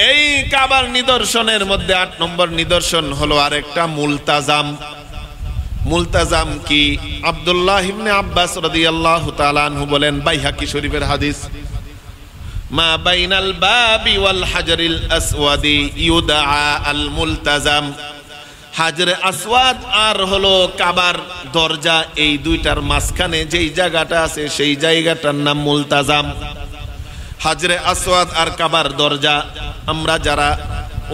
এই কাবার নিদর্শনের মধ্যে 8 নম্বর নিদর্শন হলো আরেকটা মুলতাজাম। মুলতাজাম কি? আব্দুল্লাহ ইবনে আব্বাস রাদিয়াল্লাহু তাআলা আনহু বলেন, বাইহাকি শরীফের হাদিস, মা বাইনাল বাবি ওয়াল হাজারিল আসওয়াদি ইউদআ আল মুলতাজাম। হাজরে আসওয়াদ আর হলো কাবার দরজা, এই দুইটার মাঝখানে যেই জায়গাটা আছে সেই জায়গাটার নাম মুলতাজাম। হাজরে আসওয়াদ আর কাবার দরজা, আমরা যারা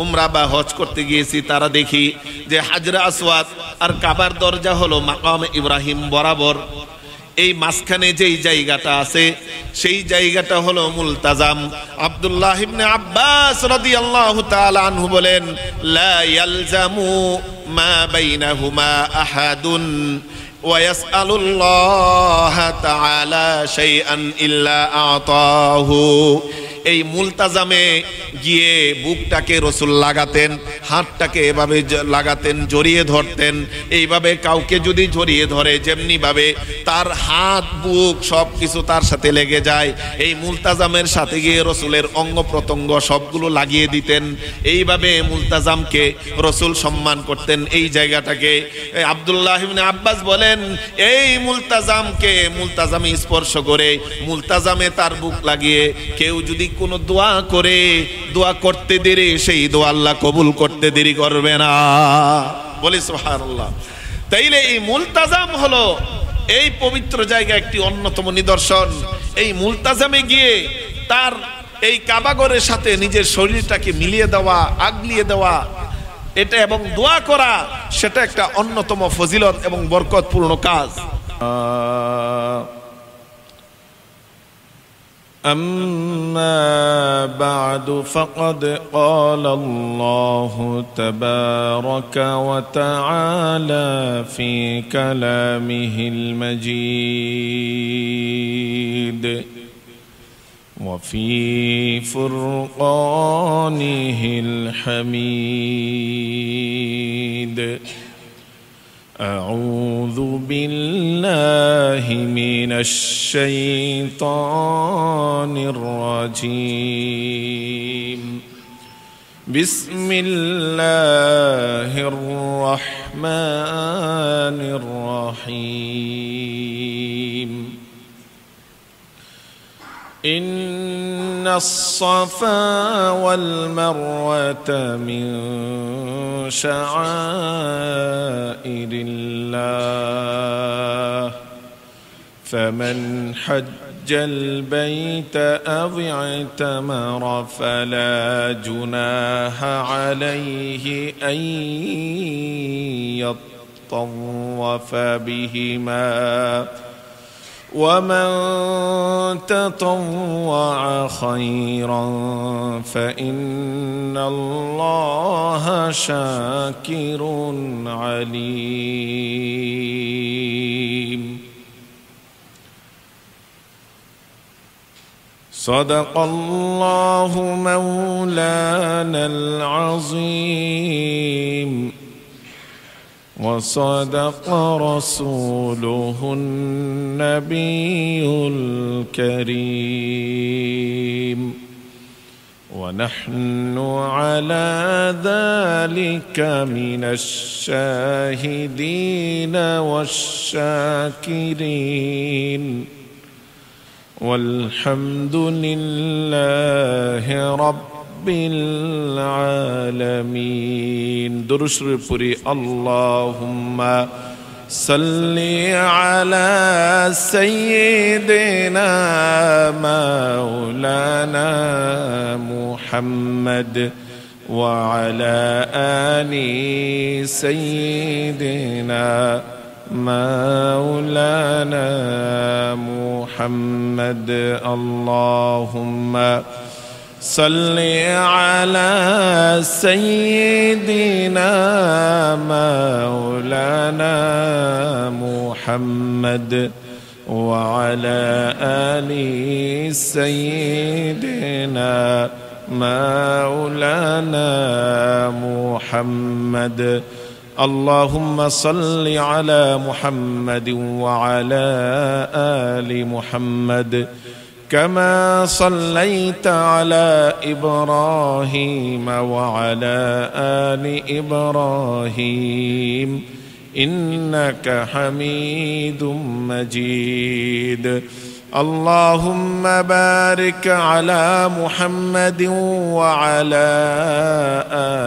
উমরা বা হজ করতে গিয়েছি তারা দেখি যে হাজরে আসওয়াদ আর কাবার দরজা হলো মাকাম ইব্রাহিম বরাবর, এই মাঝখানে যেই জায়গাটা আছে সেই জায়গাটা হলো মুলতাজাম। আব্দুল্লাহ ইবনে আব্বাস রাদিয়াল্লাহু তাআলা আনহু বলেন, লা ইয়ালজামু মা বাইনাহুমা আহাদুন ওয়া ইয়াসআলুল্লাহা তাআলা শাইআন ইল্লা আতাহু। এই মুলতাজামে গিয়ে বুকটাকে রসুল লাগাতেন, হাতটাকে এভাবে লাগাতেন, জড়িয়ে ধরতেন। এইভাবে কাউকে যদি জড়িয়ে ধরে যেমনি ভাবে তার হাত বুক সব কিছু তার সাথে লেগে যায়, এই মুলতাজামের সাথে গিয়ে রসুলের অঙ্গ প্রত্যঙ্গ সবগুলো লাগিয়ে দিতেন। এইভাবে মুলতাজামকে রসুল সম্মান করতেন, এই জায়গাটাকে। আব্দুল্লাহ ইবনে আব্বাস বলেন, এই মুলতাজামকে মুলতাজামে স্পর্শ করে মুলতাজামে তার বুক লাগিয়ে কেউ যদি কোনো দোয়া করে, দোয়া করতে দেরি, সেই দোয়া আল্লাহ কবুল করতে দেরি করবে না। বলি সুবহানাল্লাহ। তাইলে এই মুলতাজাম হলো এই পবিত্র জায়গা একটি অন্যতম নিদর্শন। এই মুলতাজামে গিয়ে তার এই কাবাগরের সাথে নিজের শরীরটাকে মিলিয়ে দেওয়া, আগলিয়ে দেওয়া, এটা এবং দোয়া করা, সেটা একটা অন্যতম ফজিলত এবং বরকতপূর্ণ কাজ। أما بعد فقد قال الله تبارك وتعالى في كلامه المجيد وفي فرقانه الحميد. أعوذ بالله من الشيطان الرجيم. بسم الله الرحمن الرحيم. إن الصفا والمروة من شعائر الله فمن حج البيت أو اعتمر فلا جناح عليه أن يطوف بهما ومن تطوع خيرا فإن الله شاكر عليم. صدق الله مولانا العظيم وصدق رسوله النبي الكريم ونحن على ذلك من الشاهدين والشاكرين والحمد لله رب العالمين. درود شریف پوری. اللهم صل على سيدنا مولانا محمد وعلى آل سيدنا مولانا محمد. اللهم صل على سيدنا مولانا محمد وعلى آل سيدنا مولانا محمد. اللهم صل على محمد وعلى آل محمد كما صليت على إبراهيم وعلى آل إبراهيم إنك حميد مجيد اللهم بارك على محمد وعلى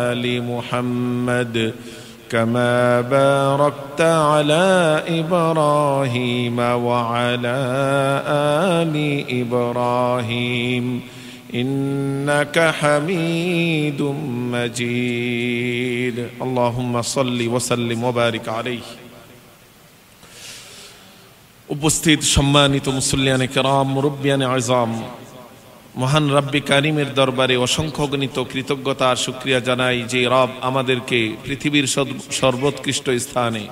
آل محمد كما باركت على إبراهيم وعلى آل إبراهيم إنك حميد مجيد اللهم صل وسلم وبارك عليه উপস্থিত সম্মানিত মুসল্লিয়ানে কেরাম, মুরব্বিয়ানে আযম, মহান রব্বে কারীমের দরবারে অসংখ্য গণিত কৃতজ্ঞতা আর শুকরিয়া জানাই যে রব আমাদেরকে পৃথিবীর সর্বোৎকৃষ্ট স্থানে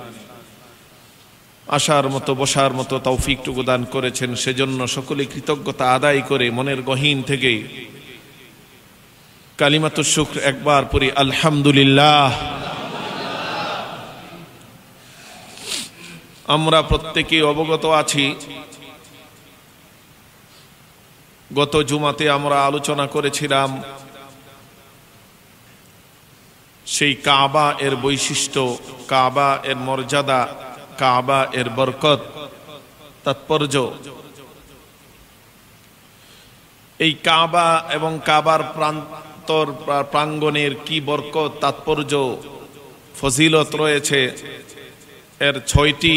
আসার মতো বসার মতো তৌফিকটুকু দান করেছেন। সেজন্য সকলে কৃতজ্ঞতা আদায় করে মনের গহীন থেকে কালিমাতুশ শুকর একবার পড়ি আলহামদুলিল্লাহ। আমরা প্রত্যেকে অবগত আছি, গত জুমাতে আমরা আলোচনা করেছিলাম সেই কাবা এর বৈশিষ্ট্য, কাবা এর মর্যাদা, কাবা এর বরকত, তাৎপর্য। এই কাবা এবং কাবার প্রাঙ্গণের কি বরকত, তাৎপর্য, ফজিলত রয়েছে, এর ৬টি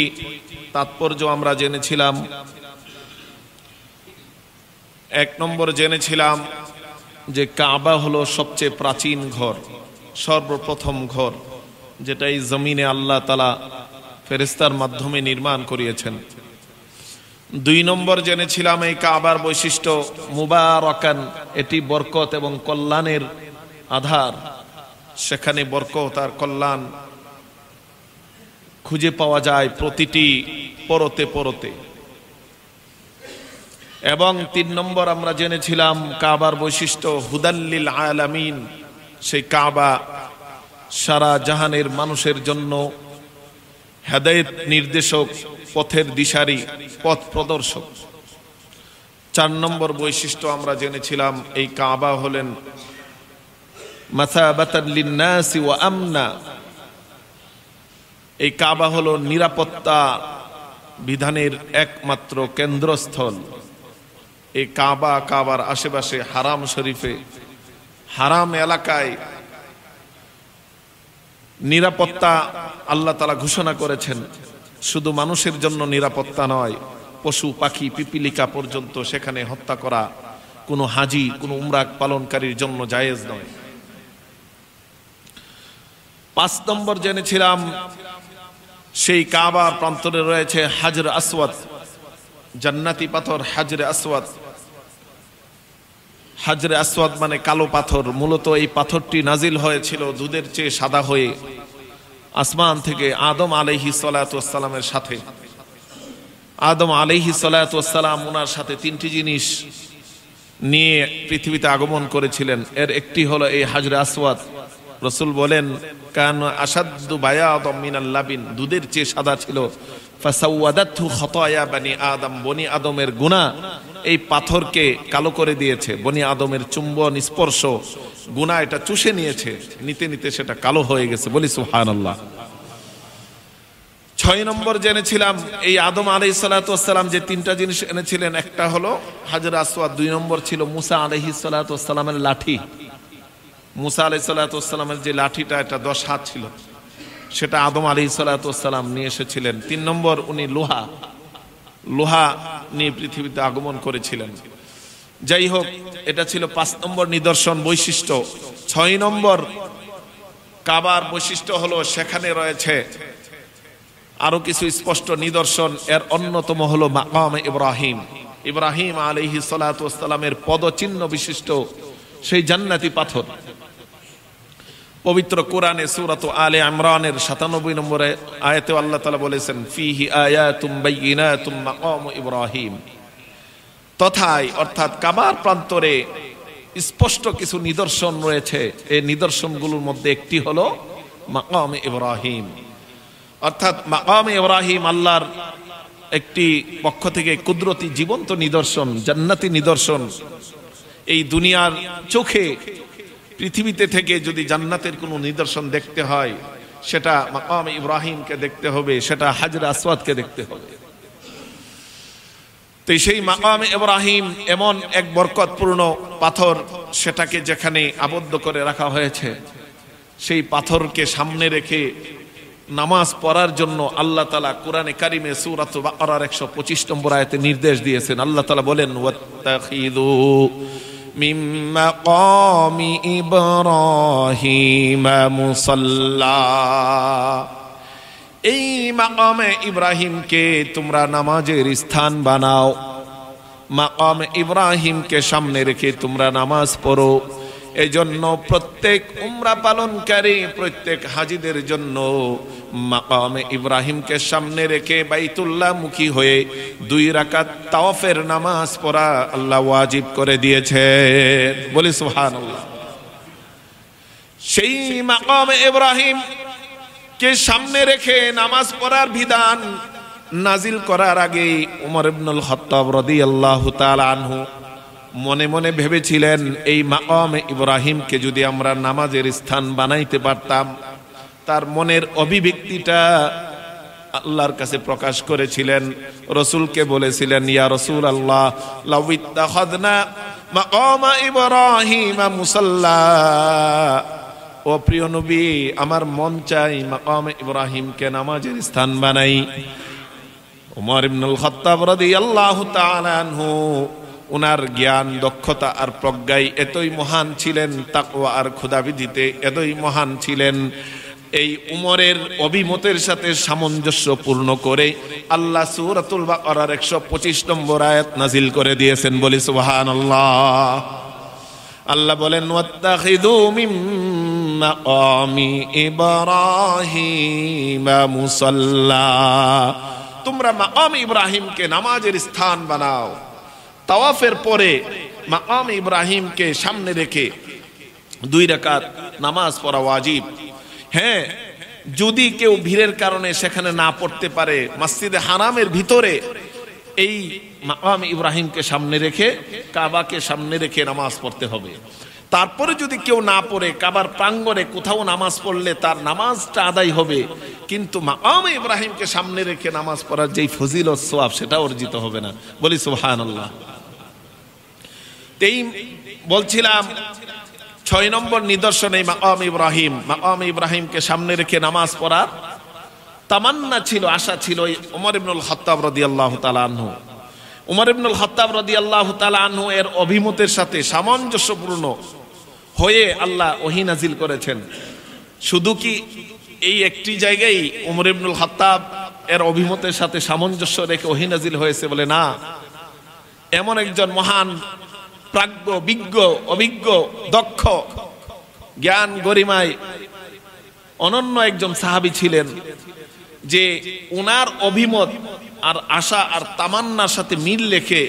তাৎপর্য আমরা জেনেছিলাম। ১ নম্বর জেনেছিলাম যে কাবা হলো সবচেয়ে প্রাচীন ঘর, সর্বপ্রথম ঘর, যেটা এই জমিনে আল্লাহ তাআলা ফেরেশতার মাধ্যমে নির্মাণ করিয়েছেন। ২ নম্বর জেনেছিলাম এই কাবার বৈশিষ্ট্য মুবারাকান, এটি বরকত এবং কল্যাণের আধার, সেখানে বরকত আর কল্যাণ খুঁজে পাওয়া যায় প্রতিটি পরতে পরতে। এবং ৩ নম্বর আমরা জেনেছিলাম কাবার বৈশিষ্ট্য হুদাল্লিল আলামিন, সেই কাবা সারা জাহানের মানুষের জন্য হেদায়েত নির্দেশক, পথের দিশারি, পথ প্রদর্শক। ৪ নম্বর বৈশিষ্ট্য আমরা জেনেছিলাম এই কাবা হলেন মাসাবাতান লিন-নাসি ওয়া আমনা, এই কাবা হলো নিরাপত্তা বিধানের একমাত্র কেন্দ্রস্থল। এই কাবা, কাবার আশেপাশে হারাম শরীফে, হারাম এলাকায় নিরাপত্তা আল্লাহ তাআলা ঘোষণা করেছেন। শুধু মানুষের জন্য নিরাপত্তা নয়, পশু পাখি পিপিলিকা পর্যন্ত সেখানে হত্যা করা কোনো হাজি, কোনো উমরা পালনকারীর জন্য জায়েজ নয়। ৫ নম্বর জেনেছিলাম সেই কাবার প্রান্তরে রয়েছে হাজর আসওয়াদ, জান্নাতি পাথর হাজরে আসওয়াদ। হাজরে আসওয়াদ মানে কালো পাথর। মূলত এই পাথরটি নাজিল হয়েছিল দুধের চেয়ে সাদা হয়ে আসমান থেকে আদম আলাইহিস সালাতু ওয়াস সালামের সাথে। আদম আলাইহিস সালাতু ওয়াস সালাম ওনার সাথে ৩টি জিনিস নিয়ে পৃথিবীতে আগমন করেছিলেন। এর একটি হলো এই হাজরে আসওয়াদ। রাসূল বলেন কান আশাদ্দু বায়াদাম মিনাল লাবিন, দুধের চেয়ে সাদা ছিল। ফাসাওয়াদাতহু খাতায়া বনি আদম, বনি আদমের গুনাহ এই পাথরকে কালো করে দিয়েছে। বনি আদমের চুম্বন স্পর্শ গুনাহ এটা চুষে নিয়েছে, নিতে নিতে সেটা কালো হয়ে গেছে। বলি সুবহানাল্লাহ। ৬ নম্বর জেনেছিলাম এই আদম আলাইহিস সালাতু ওয়াস সালাম যে ৩টা জিনিস এনেছিলেন, একটা হলো হাজর আসওয়াদ, ২ নম্বর ছিল মুসা আলাইহিস সালাতু ওয়াস সালামের লাঠি। মুসা আলাইহিস সালাতু ওয়াস সালামের যে লাঠিটা, এটা ১০ হাত ছিল, সেটা আদম আলাইহিস সালাতু ওয়াস সালাম নিয়ে এসেছিলেন। ৩ নম্বর উনি লোহা নিয়ে পৃথিবীতে আগমন করেছিলেন। যাই হোক, এটা ছিল ৫ নম্বর নিদর্শন বৈশিষ্ট্য। ৬ নম্বর কাবার বৈশিষ্ট্য হলো সেখানে রয়েছে আরো কিছু স্পষ্ট নিদর্শন। এর অন্যতম হলো মাকাম ইব্রাহিম, ইব্রাহিম আলাইহিস সালাতু ওয়াস সালামের পদচিহ্ন বিশিষ্ট সেই জান্নাতি পাথর। পবিত্র কোরআনে সূরাত আলে ইমরানের ৯৭ নম্বরে আয়াতে আল্লাহ তাআলা বলেছেন ফিহি আয়াতুম বাইয়িনাতুম মাকাম ইব্রাহিম। তথায় অর্থাৎ কাবার প্রান্তরে স্পষ্ট কিছু নিদর্শন রয়েছে। এই নিদর্শনগুলোর মধ্যে একটি হলো মাকাম ইব্রাহিম। অর্থাৎ মাকাম ইব্রাহিম আল্লাহর একটি পক্ষ থেকে কুদরতি জীবন্ত নিদর্শন, জান্নাতি নিদর্শন। এই দুনিয়ার চোখে পৃথিবীতে থেকে যদি জান্নাতের কোনো নিদর্শন দেখতে হয়, সেটা মাকাম ইব্রাহিমকে দেখতে হবে, সেটা হাজরে আসওয়াদকে দেখতে হবে। তো সেই মাকাম ইব্রাহিম এমন এক বরকতপূর্ণ পাথর, সেটাকে যেখানে আবদ্ধ করে রাখা হয়েছে, সেই পাথরকে সামনে রেখে নামাজ পড়ার জন্য আল্লাহ তাআলা কোরআনে কারিমে সূরাত বাকারার 125 নম্বর আয়াতে নির্দেশ দিয়েছেন। আল্লাহ তাআলা বলেন, ওয়াত্তাখিযু মিন মাকামি ইব্রাহিম মুসাল্লা, এই মাকামে ইব্রাহিমকে তোমরা নামাজের স্থান বানাও, মাকাম ইব্রাহিমকে সামনে রেখে তোমরা নামাজ পড়ো। এজন্য প্রত্যেক উমরা পালনকারী, প্রত্যেক হাজিদের জন্য মাকাম ইব্রাহিমকে সামনে রেখে বাইতুল্লাহ মুখী হয়ে 2 রাকাত তাওয়াফের নামাজ পড়া আল্লাহ ওয়াজিব করে দিয়েছে। বলি সুবহানাল্লাহ। সেই মাকাম ইব্রাহিম কে সামনে রেখে নামাজ পড়ার বিধান নাজিল করার আগে উমর ইবনুল খাত্তাব রাদিয়াল্লাহু তাআলা আনহু মনে মনে ভেবেছিলেন, এই মাকাম ইব্রাহিমকে যদি আমরা নামাজের স্থান বানাইতে পারতাম। তার মনের অভিব্যক্তিটা আল্লাহর কাছে প্রকাশ করেছিলেন, রাসূলকে বলেছিলেন, ইয়া রাসূলুল্লাহ লাউ ইত্তাখাযনা মাকাম ইব্রাহিম মুসাল্লা, ও প্রিয় নবী, আমার মন চাই মাকাম ইব্রাহিমকে নামাজের স্থান বানাই। উমর ইবনুল খাত্তাব রাদিয়াল্লাহু তাআলা আনহু উনার জ্ঞান, দক্ষতা আর প্রজ্ঞায় এতই মহান ছিলেন, তাকওয়া আর খোদাবিধিতে এতই মহান ছিলেন, এই উমরের অভিমতের সাথে সামঞ্জস্যপূর্ণ করে আল্লাহ সূরাতুল বাকারার 125 নম্বর আয়াত নাজিল করে দিয়েছেন। বলি সুবহানাল্লাহ। আল্লাহ বলেন, ওয়াত্তাখিযু মিন মাকামি ইব্রাহিম মুসাল্লা, তোমরা মাকাম ইব্রাহিমকে নামাজের স্থান বানাও। তাওয়াফের পরে মাকাম ইব্রাহিমকে সামনে রেখে 2 রাকাত নামাজ পড়া ওয়াজিব। হ্যাঁ, যদি কেউ ভিড়ের কারণে সেখানে না পড়তে পারে, মসজিদে হারামের ভিতরে এই মাকাম ইব্রাহিমকে সামনে রেখে, কাবাকে সামনে রেখে নামাজ পড়তে হবে। তারপরে যদি কেউ না পড়ে, কাবার প্রাঙ্গণে কোথাও নামাজ পড়লে তার নামাজটা আদায় হবে, কিন্তু মাকাম ইব্রাহিমকে সামনে রেখে নামাজ পড়ার যেই ফজিলত সওয়াব, সেটা অর্জিত হবে না। বলি সুবহানাল্লাহ। এই বলছিলাম 6 নম্বর নিদর্শন এই মাকাম ইব্রাহিম। মাকাম ইব্রাহিমকে সামনে রেখে নামাজ পড়ার তামান্না ছিল, আশা ছিল উমর ইবনুল খাত্তাব রাদিয়াল্লাহু তাআলা আনহু। উমর ইবনুল খাত্তাব রাদিয়াল্লাহু তাআলা আনহু এর অভিমতের সাথে সামঞ্জস্যপূর্ণ হয়ে আল্লাহ ওহী নাজিল করেছেন। শুধু কি এই একটি জায়গায় উমর ইবনুল খাত্তাব এর অভিমতের সাথে সামঞ্জস্য রেখে ওহী নাজিল হয়েছে বলে না, এমন একজন মহান প্রাজ্ঞ, বিজ্ঞ, অভিজ্ঞ, দক্ষ, জ্ঞান গরিমায় অনন্য একজন সাহাবী ছিলেন, যে উনার অভিমত আর আশা আর তামান্নার সাথে মিল রেখে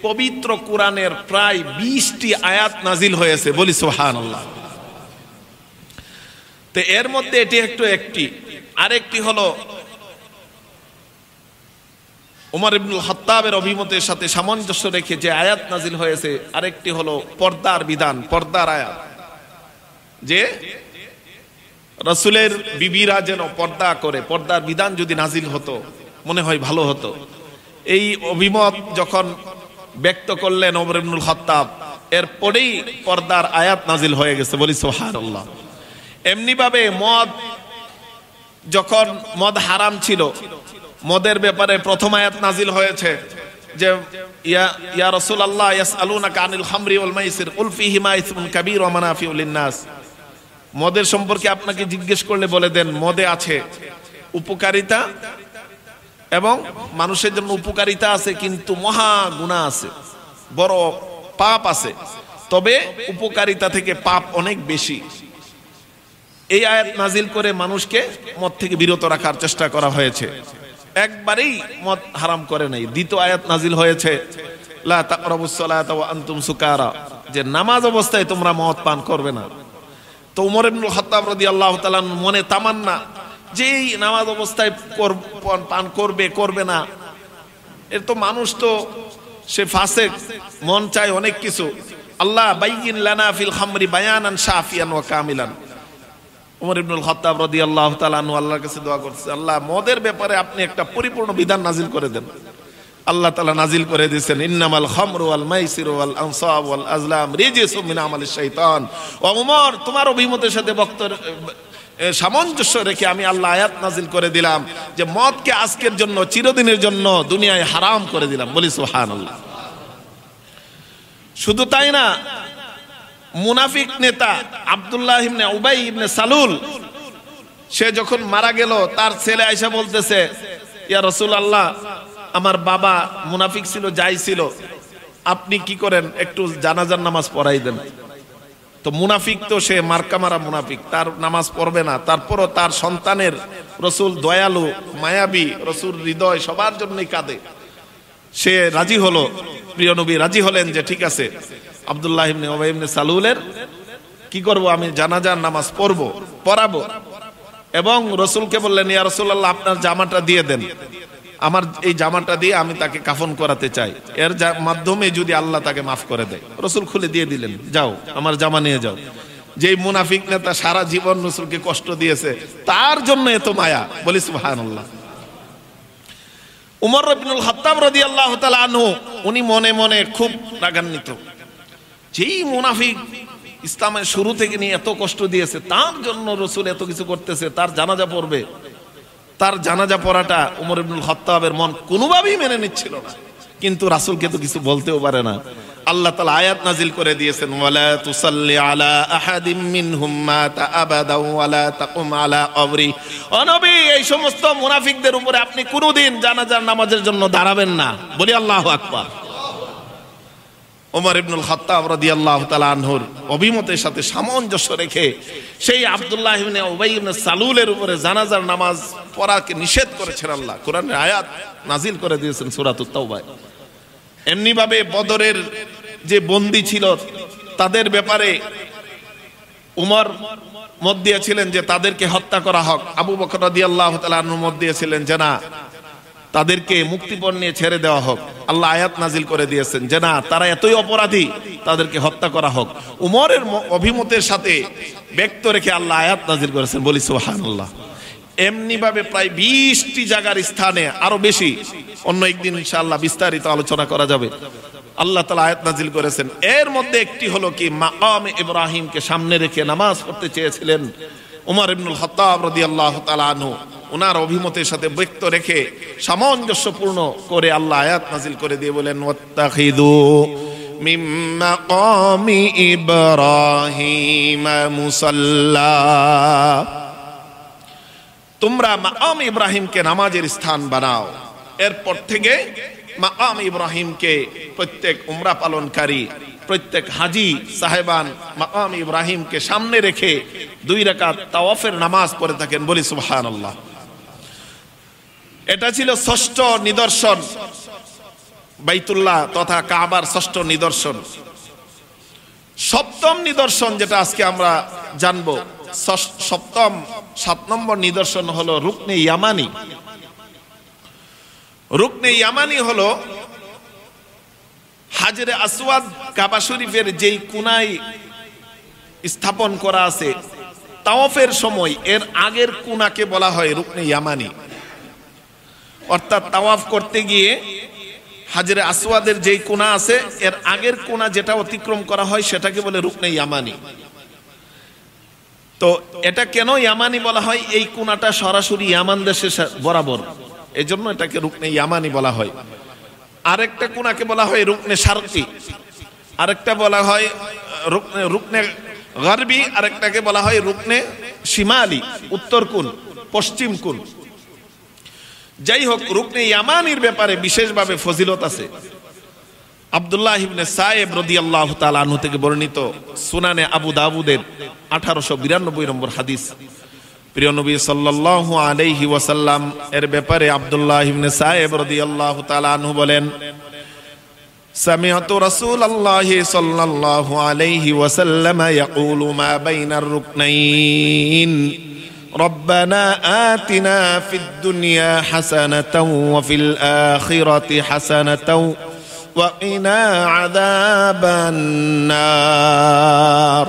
পবিত্র কোরআনের প্রায় 20টি আয়াত নাজিল হয়েছে। বলি সুবহানাল্লাহ। তো এর মধ্যে এটি একটি আরেকটি হলো উমর ইবনুল খাত্তাবের অভিমতের সাথে সামঞ্জস্য রেখে যে আয়াত নাজিল হয়েছে, আরেকটি হলো পর্দার বিধান, পর্দার আয়াত, যে রাসূলের বিবিরা যেন পর্দা করে, পর্দার বিধান যদি নাজিল হতো মনে হয় ভালো হতো। এই অভিমত যখন ব্যক্ত করলেন উমর ইবনুল খাত্তাব, এরপরেই পর্দার আয়াত নাজিল হয়ে গেছে। বলি সুবহানাল্লাহ। এমনি ভাবে যখন মদ হারাম ছিল, মদের ব্যাপারে প্রথম আয়াত নাজিল হয়েছে যে ইয়া রাসূলুল্লাহ ইয়াসআলুনাকা আনিল খামরি ওয়াল মাইসির কুল ফীহিমা ইসমুন কাবীর ওয়া মানাফিউ লিন-নাস, মদের সম্পর্কে আপনাকে জিজ্ঞেস করলে বলে দেন, মদে আছে উপকারিতা এবং মানুষের জন্য উপকারিতা আছে, কিন্তু মহা গুনাহ আছে, বড় পাপ আছে, তবে উপকারিতা থেকে পাপ অনেক বেশি। এই আয়াত নাজিল করে মানুষকে মদ থেকে বিরত রাখার চেষ্টা করা হয়েছে, একবারেই মদ হারাম করে নাই। দ্বিতীয় আয়াত নাজিল হয়েছে লা তাকরাবুস সালাতা ওয়া আনতুম সুকারা, যে নামাজ অবস্থায় তোমরা মদ পান করবে না। তো উমর ইবনুল খাত্তাব রাদিয়াল্লাহু তাআলা মনে তামান্না যে এই নামাজ অবস্থায় পান করবে না, এর তো মানুষ তো সে ফাসেক, মন চায় অনেক কিছু। আল্লাহ বাইয়িন লানা ফিল খামরি বায়ানান শাফিয়ান ওয়া কামিলান। ওমর ইবনুল খাত্তাব রাদিয়াল্লাহু তাআলা আনহু আল্লাহর কাছে দোয়া করছে, আল্লাহ মদের ব্যাপারে আপনি একটা পরিপূর্ণ বিধান নাজিল করে দেন। আল্লাহ তাআলা নাজিল করে দিয়েছেন, ইন্নামাল খামরু ওয়াল মাইসিরু ওয়াল আনসাব ওয়াল আজলাম রিজসুম মিন আমালিশ শাইতান। ও ওমর, তোমার অভিমতের সাথে সামঞ্জস্য রেখে আমি আল্লাহ আয়াত নাজিল করে দিলাম যে মদকে আজকের জন্য চিরদিনের জন্য দুনিয়ায় হারাম করে দিলাম। বলি সুবহানাল্লাহ। শুধু তাই না, মুনাফিক নেতা আব্দুল্লাহ ইবনে উবাই ইবনে সালুল, সে যখন মারা গেল, তার ছেলে আয়েশা বলতেছে, ইয়া রাসূলুল্লাহ, আমার বাবা মুনাফিক ছিল, যাই ছিল, আপনি কি করেন, একটু জানাজার নামাজ পড়াই দেন। তো মুনাফিক তো সে মার্কা মারা মুনাফিক, তার নামাজ পড়বে না। তারপরও তার সন্তানের, রসুল দয়ালু মায়াবী, রসুল হৃদয় সবার জন্যই কাঁদে, সে রাজি হলো, প্রিয় নবী রাজি হলেন যে ঠিক আছে, আব্দুল্লাহ ইবনে উবাই ইবনে সালুলের কি করব, আমি জানাজার নামাজ পড়াবো। এবং রসুলকে বললেন, ইয়া রাসূলুল্লাহ, আপনার জামাটা দিয়ে দেন, আমার এই জামাটা দিয়ে আমি তাকে কাফন করাতে চাই, এর মাধ্যমে যদি আল্লাহ তাকে মাফ করে দেয়। রসুল খুলে দিয়ে দিলেন, যাও আমার জামা নিয়ে যাও। যেই মুনাফিক নেতা সারা জীবন রসুলকে কষ্ট দিয়েছে, তার জন্য এত মায়া। বলি সুবহানাল্লাহ। উমর ইবনুল খাত্তাব রাদিয়াল্লাহু তাআলা আনহু, উনি মনে মনে খুব রাগান্বিত, যেই মুনাফিক ইসলামের শুরু থেকে নিয়ে এত কষ্ট দিয়েছে, তার জন্য রসুল এত কিছু করতেছে, তার জানাজা পড়বে। তার জানাজা পড়াটা উমর ইবনুল খাত্তাবের মন কোনোভাবেই মেনে নিচ্ছিল না, কিন্তু রাসূলকে তো কিছু বলতেও পারে না। আল্লাহ তাআলা আয়াত নাজিল করে দিয়েছেন, ওয়ালা তুসাল্লি আলা আহাদিম মিনহুম মাতা আবাদা ওয়ালা তাকুম আলা কবরি। ও নবী, এই সমস্ত মুনাফিকদের উপরে আপনি কোনোদিন জানাজার নামাজের জন্য দাঁড়াবেন না। বলি আল্লাহু আকবার। ওমর ইবনুল খাত্তাব রাদিয়াল্লাহু তাআলা আনহুর অভিমতের সাথে সামঞ্জস্য রেখে সেই আব্দুল্লাহ ইবনে উবাই ইবনে সালুলের উপরে জানাজার নামাজ পড়াকে নিষেধ করেছেন আল্লাহ। কোরআনের আয়াত নাজিল করে দিয়েছেন সূরাতুত তাওবায়। এমনি ভাবে বদরের যে বন্দী ছিল, তাদের ব্যাপারে উমর মত দিয়েছিলেন যে তাদেরকে হত্যা করা হোক। আবু বকর রাদিয়াল্লাহু তাআলা আনহু মত দিয়েছিলেন যে না, তাদেরকে মুক্তিপণ নিয়ে ছেড়ে দেওয়া হোক। আল্লাহ আয়াত নাজিল করে দিয়েছেন যে না, তারা এতই অপরাধী, তাদেরকে হত্যা করা হোক। উমরের অভিমতের সাথে ব্যক্ত রেখে আল্লাহ আয়াত নাজিল করেছেন। বলি সুবহানাল্লাহ। এমনি ভাবে প্রায় 20টি জায়গার স্থানে, আরো বেশি, অন্য একদিন ইনশাআল্লাহ বিস্তারিত আলোচনা করা যাবে, আল্লাহ তাআলা আয়াত নাজিল করেছেন। এর মধ্যে একটি হলো কি, মাকামে ইব্রাহিমকে সামনে রেখে নামাজ পড়তে চেয়েছিলেন উমর ইবনুল খাত্তাব রাদিয়াল্লাহু তাআলা আনহু। ওনার অভিমতের সাথে ব্যক্ত রেখে সামঞ্জস্যপূর্ণ করে আল্লাহ আয়াত নাজিল করে দিয়ে বলেন, ওয়াত্তাখিযু মিন মাকামি ইব্রাহিম মুসাল্লা। তোমরা মাকাম ইব্রাহিমকে নামাজের স্থান বানাও। এরপর থেকে মাকাম ইব্রাহিমকে প্রত্যেক উমরা পালনকারী, প্রত্যেক হাজি সাহেবান মাকাম ইব্রাহিমকে সামনে রেখে 2 রাকাত তাওয়াফের নামাজ পড়ে থাকেন। বলি সুবহানাল্লাহ। এটা ছিল ষষ্ঠ নিদর্শন, বাইতুল্লাহ তথা কাবার ষষ্ঠ নিদর্শন। সপ্তম নিদর্শন যেটা আজকে আমরা জানবো, সপ্তম 7 নম্বর নিদর্শন হলো রুকনে ইয়ামানি। রুকনে ইয়ামানি হলো হাজরে আসওয়াদ কাবা শরীফের যেই কোনায় স্থাপন করা আছে, তাওয়াফের সময় এর আগের কোনাকে বলা হয় রুকনে ইয়ামানি। অর্থাৎ তাওয়াফ করতে গিয়ে হাজরে আসওয়াদের যেই কোনা আছে, এর আগের কোনা যেটা অতিক্রম করা হয় সেটাকে বলে রুকনে ইয়ামানি। তো এটা কেন ইয়ামানি বলা হয়? এই কোনাটা সরাসরি ইয়ামান দেশের বরাবর, এজন্য এটাকে রুকনে ইয়ামানি বলা হয়। আরেকটা কোনাকে বলা হয় রুকনে শারকি, আরেকটা বলা হয় রুকনে গারবি, আরেকটাকে বলা হয় রুকনে শিমালি, উত্তর কোণ, পশ্চিম কোণ। যাই হোক, রুকনে ইয়ামানির ব্যাপারে বিশেষভাবে ফজিলত আছে। আব্দুল্লাহ ইবনে সায়েব রাদিয়াল্লাহু তাআলা আনহু থেকে বর্ণিত সুনানে আবু দাউদের 1892 নম্বর হাদিস। প্রিয় নবী সাল্লাল্লাহু আলাইহি ওয়াসাল্লাম এর ব্যাপারে আব্দুল্লাহ ইবনে সায়েব রাদিয়াল্লাহু তাআলা আনহু বলেন, সামিআতু রাসূলুল্লাহি সাল্লাল্লাহু আলাইহি ওয়াসাল্লাম ইয়াকুলু মা বাইনার রুকনাইন রব্বানা আতিনা ফিদ দুনিয়া হাসানাতাও ওয়া ফিল আখিরাতি হাসানাতাও ওয়া কিনা আযাবান নার।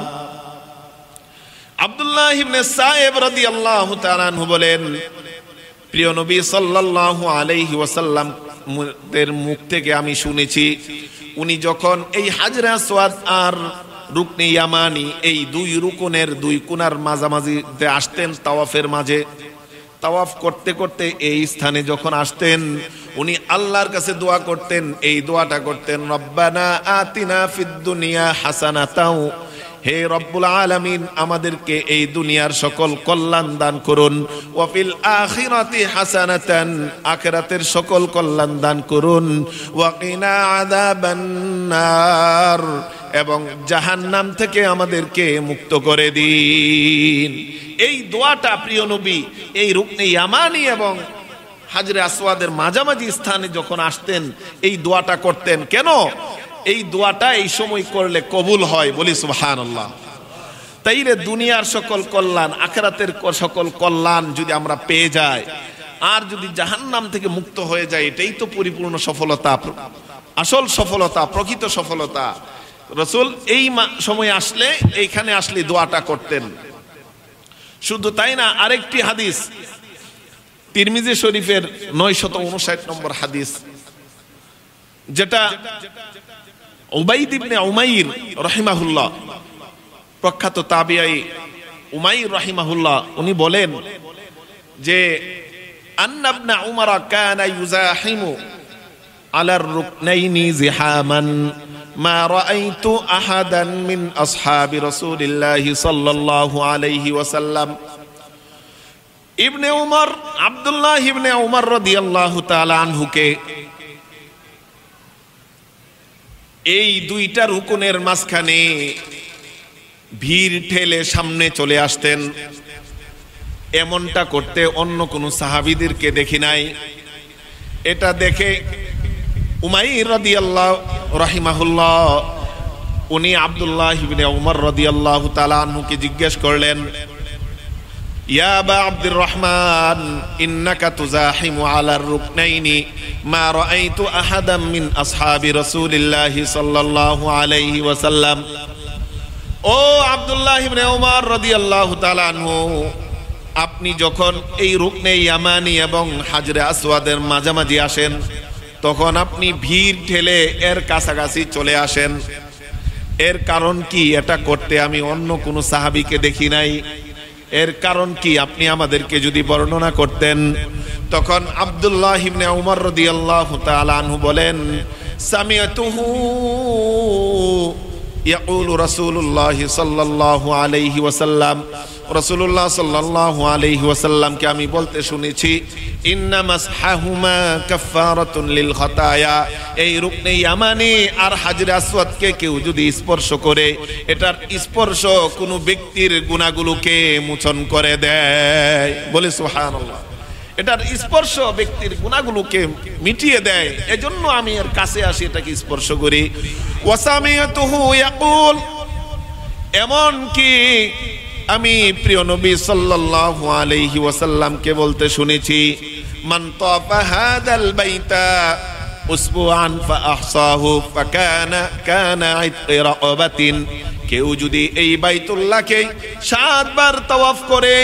আব্দুল্লাহ ইবনে সায়েব রাদিয়াল্লাহু তাআলা আনহু বলেন, প্রিয় নবী সাল্লাল্লাহু আলাইহি ওয়াসাল্লাম এর মুখ থেকে আমি শুনেছি, উনি যখন এই হাজরে আসওয়াদ আর রুকনে ইয়ামানি এই দুই রুকনের দুই কোণার মাঝামাঝিতে আসতেন, তাওয়াফের মাঝে তাওয়াফ করতে করতে এই স্থানে যখন আসতেন, উনি আল্লাহর কাছে দোয়া করতেন, এই দোয়াটা করতেন, রব্বানা আতিনা ফিদ দুনিয়া হাসানাতাও, হে রব্বুল আলামিন আমাদেরকে এই দুনিয়ার সকল কল্যাণ দান করুন, ওয়া ফিল আখিরাতি হাসানাতান, আখিরাতের সকল কল্যাণ দান করুন, ওয়া কিনা আযাবান নার, এবং জাহান্নাম থেকে আমাদেরকে মুক্ত করে দিন। এই দোয়াটা প্রিয় নবী এই রুকনে ইয়ামানি এবং হাজরে আসওয়াদের মাঝামাঝি স্থানে যখন আসতেন এই দোয়াটা করতেন। কেন? এই দোয়াটা এই সময় করলে কবুল হয়, বলি সুবহানাল্লাহ। তাইলে দুনিয়ার সকল কল্যাণ, আখিরাতের সকল কল্যাণ যদি আমরা পেয়ে যাই আর যদি জাহান্নাম থেকে মুক্ত হয়ে যায়, এটাই তো পরিপূর্ণ সফলতা, আসল সফলতা, প্রকৃত সফলতা। রাসূল এই সময় আসলে, এইখানে আসলে দোয়াটা করতেন। শুধু তাই না, আরেকটি হাদিস তিরমিজি শরীফের 959 নম্বর হাদিস, যেটা উবাইদ ইবনে উমাইর রাহিমাহুল্লাহ, প্রখ্যাত তাবিঈ উমাইর রাহিমাহুল্লাহ, উনি বলেন যে আন্না ইবনে উমর কানা ইউজাহিমু আলার রুকনাইনি জিহামান মা রাআইতু আহাদান মিন আসহাবি রাসূলিল্লাহি সাল্লাল্লাহু আলাইহি ওয়াসাল্লাম। ইবনে উমর, আব্দুল্লাহ ইবনে উমর রাদিয়াল্লাহু তাআলা আনহুকে এই দুইটা রুকুনের মাঝখানে ভিড় ঠেলে সামনে চলে আসতেন। এমনটা করতে অন্য কোন সাহাবীদেরকে দেখি নাই। এটা দেখে উমাইর রাদিয়াল্লাহু রাহিমাহুল্লাহ, উনি আব্দুল্লাহ ইবনে উমর রাদিয়াল্লাহু তাআলা আনহুকে জিজ্ঞেস করলেন, ইয়া আবা আব্দুর রহমান ইন্নাকা তুজাহিমু আলার রুকনাইনি মা রাআইতু আহাদাম মিন আসহাবি রাসূলিল্লাহি সাল্লাল্লাহু আলাইহি ওয়াসাল্লাম। ও আব্দুল্লাহ ইবনে উমর রাদিয়াল্লাহু তাআলা আনহু, আপনি যখন এই রুকনে ইয়ামানি এবং হাজরে আসওয়াদের মাঝামাঝি আসেন, তখন আপনি ভিড় ঠেলে এর কাছাকাছি চলে আসেন। এর কারণ কি? এটা করতে আমি অন্য কোনো সাহাবীকে দেখি নাই। এর কারণ কি আপনি আমাদেরকে যদি বর্ণনা করতেন। তখন আব্দুল্লাহ ইবনে উমর রাদিয়াল্লাহু তাআলা আনহু বলেন, সামিআতুহু ইয়াকুলু রাসূলুল্লাহ সাল্লাল্লাহু আলাইহি ওয়াসাল্লাম, রাসূলুল্লাহ সাল্লাল্লাহু আলাইহি ওয়াসাল্লামকে আমি বলতে শুনেছি, ইন্না মাসহাহুমা কাফফারাতুন লিল খাতায়া, এই রুকনে ইয়ামানি আর হাজরে আসওয়াদকে কেউ যদি স্পর্শ করে, এটার স্পর্শ কোনো ব্যক্তির গুনাহগুলোকে মোচন করে দেয়, বলে সুবহানাল্লাহ। এটার স্পর্শ ব্যক্তির গুনাহগুলোকে মিটিয়ে দেয়, এজন্য আমি এর কাছে আসি, এটাকে স্পর্শ করি। ওয়াসামিয়াতুহু ইয়াকুল, এমন কি আমি প্রিয় নবী সাল্লাল্লাহু আলাইহি ওয়াসাল্লামকে বলতে শুনেছি, মান তাফা হাদাল বাইতা উসবুআন ফাআহসাহু ফাকানা ইতরাবাতিন, কেউ যদি এই বাইতুল্লাহকে 7 বার তাওয়াফ করে,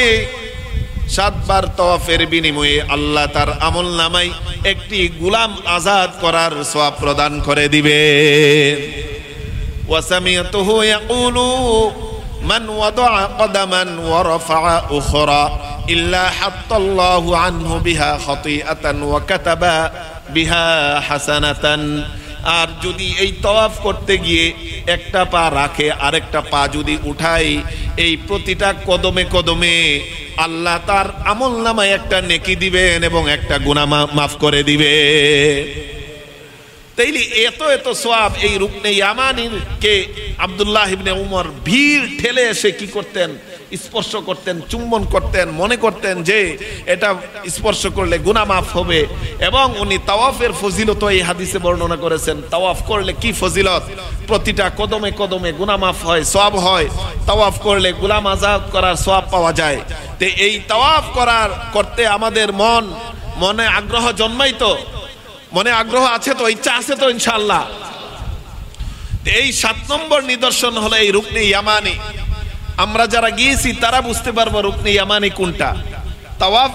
7 বার তাওয়াফের বিনিময়ে আল্লাহ তার আমলনামায় একটি গোলাম আজাদ করার সওয়াব প্রদান করে দিবে। ওয়াসামিয়াতুহু ইয়াকুলু মান ওয়াদা'a কদামান ওয়া রাফা'a উখরা ইল্লা হাত্তাল্লাহু আনহু বিহা খাতিআতান ওয়া কাতাবা বিহা হাসানাতান, আর যদি এই তাওয়াফ করতে গিয়ে একটা পা রাখে আরেকটা পা যদি উঠায়, এই প্রতিটা কদমে কদমে আল্লাহ তার আমলনামায় একটা নেকি দিবেন এবং একটা গুনাহ মাফ করে দিবে। তাইলে এত এত সওয়াব এই রুকনে ইয়ামানির কে আব্দুল্লাহ ইবনে উমর ভিড় ঠেলে এসে কি করতেন, স্পর্শ করতেন, চুম্বন করতেন, মনে করতেন যে এটা স্পর্শ করলে গুনাহ মাফ হবে। এবং উনি তাওয়াফের ফজিলত এই হাদিসে বর্ণনা করেছেন। তাওয়াফ করলে কি ফজিলত, প্রতিটা কদমে কদমে গুনাহ মাফ হয়, সওয়াব হয়। তাওয়াফ করলে গোলাম আজাদ করার সওয়াব পাওয়া যায়। তো এই তাওয়াফ করতে আমাদের মনে আগ্রহ জন্মাই তো, মনে আগ্রহ আছে তো, ইচ্ছা আছে তো ইনশাআল্লাহ। এই 7 নম্বর নিদর্শন হলো এই রুকনে ইয়ামানি। আমরা যারা গিয়েছি তারা বুঝতে পারবো রুকনে ইয়ামানি কোনটা। তাওয়াফ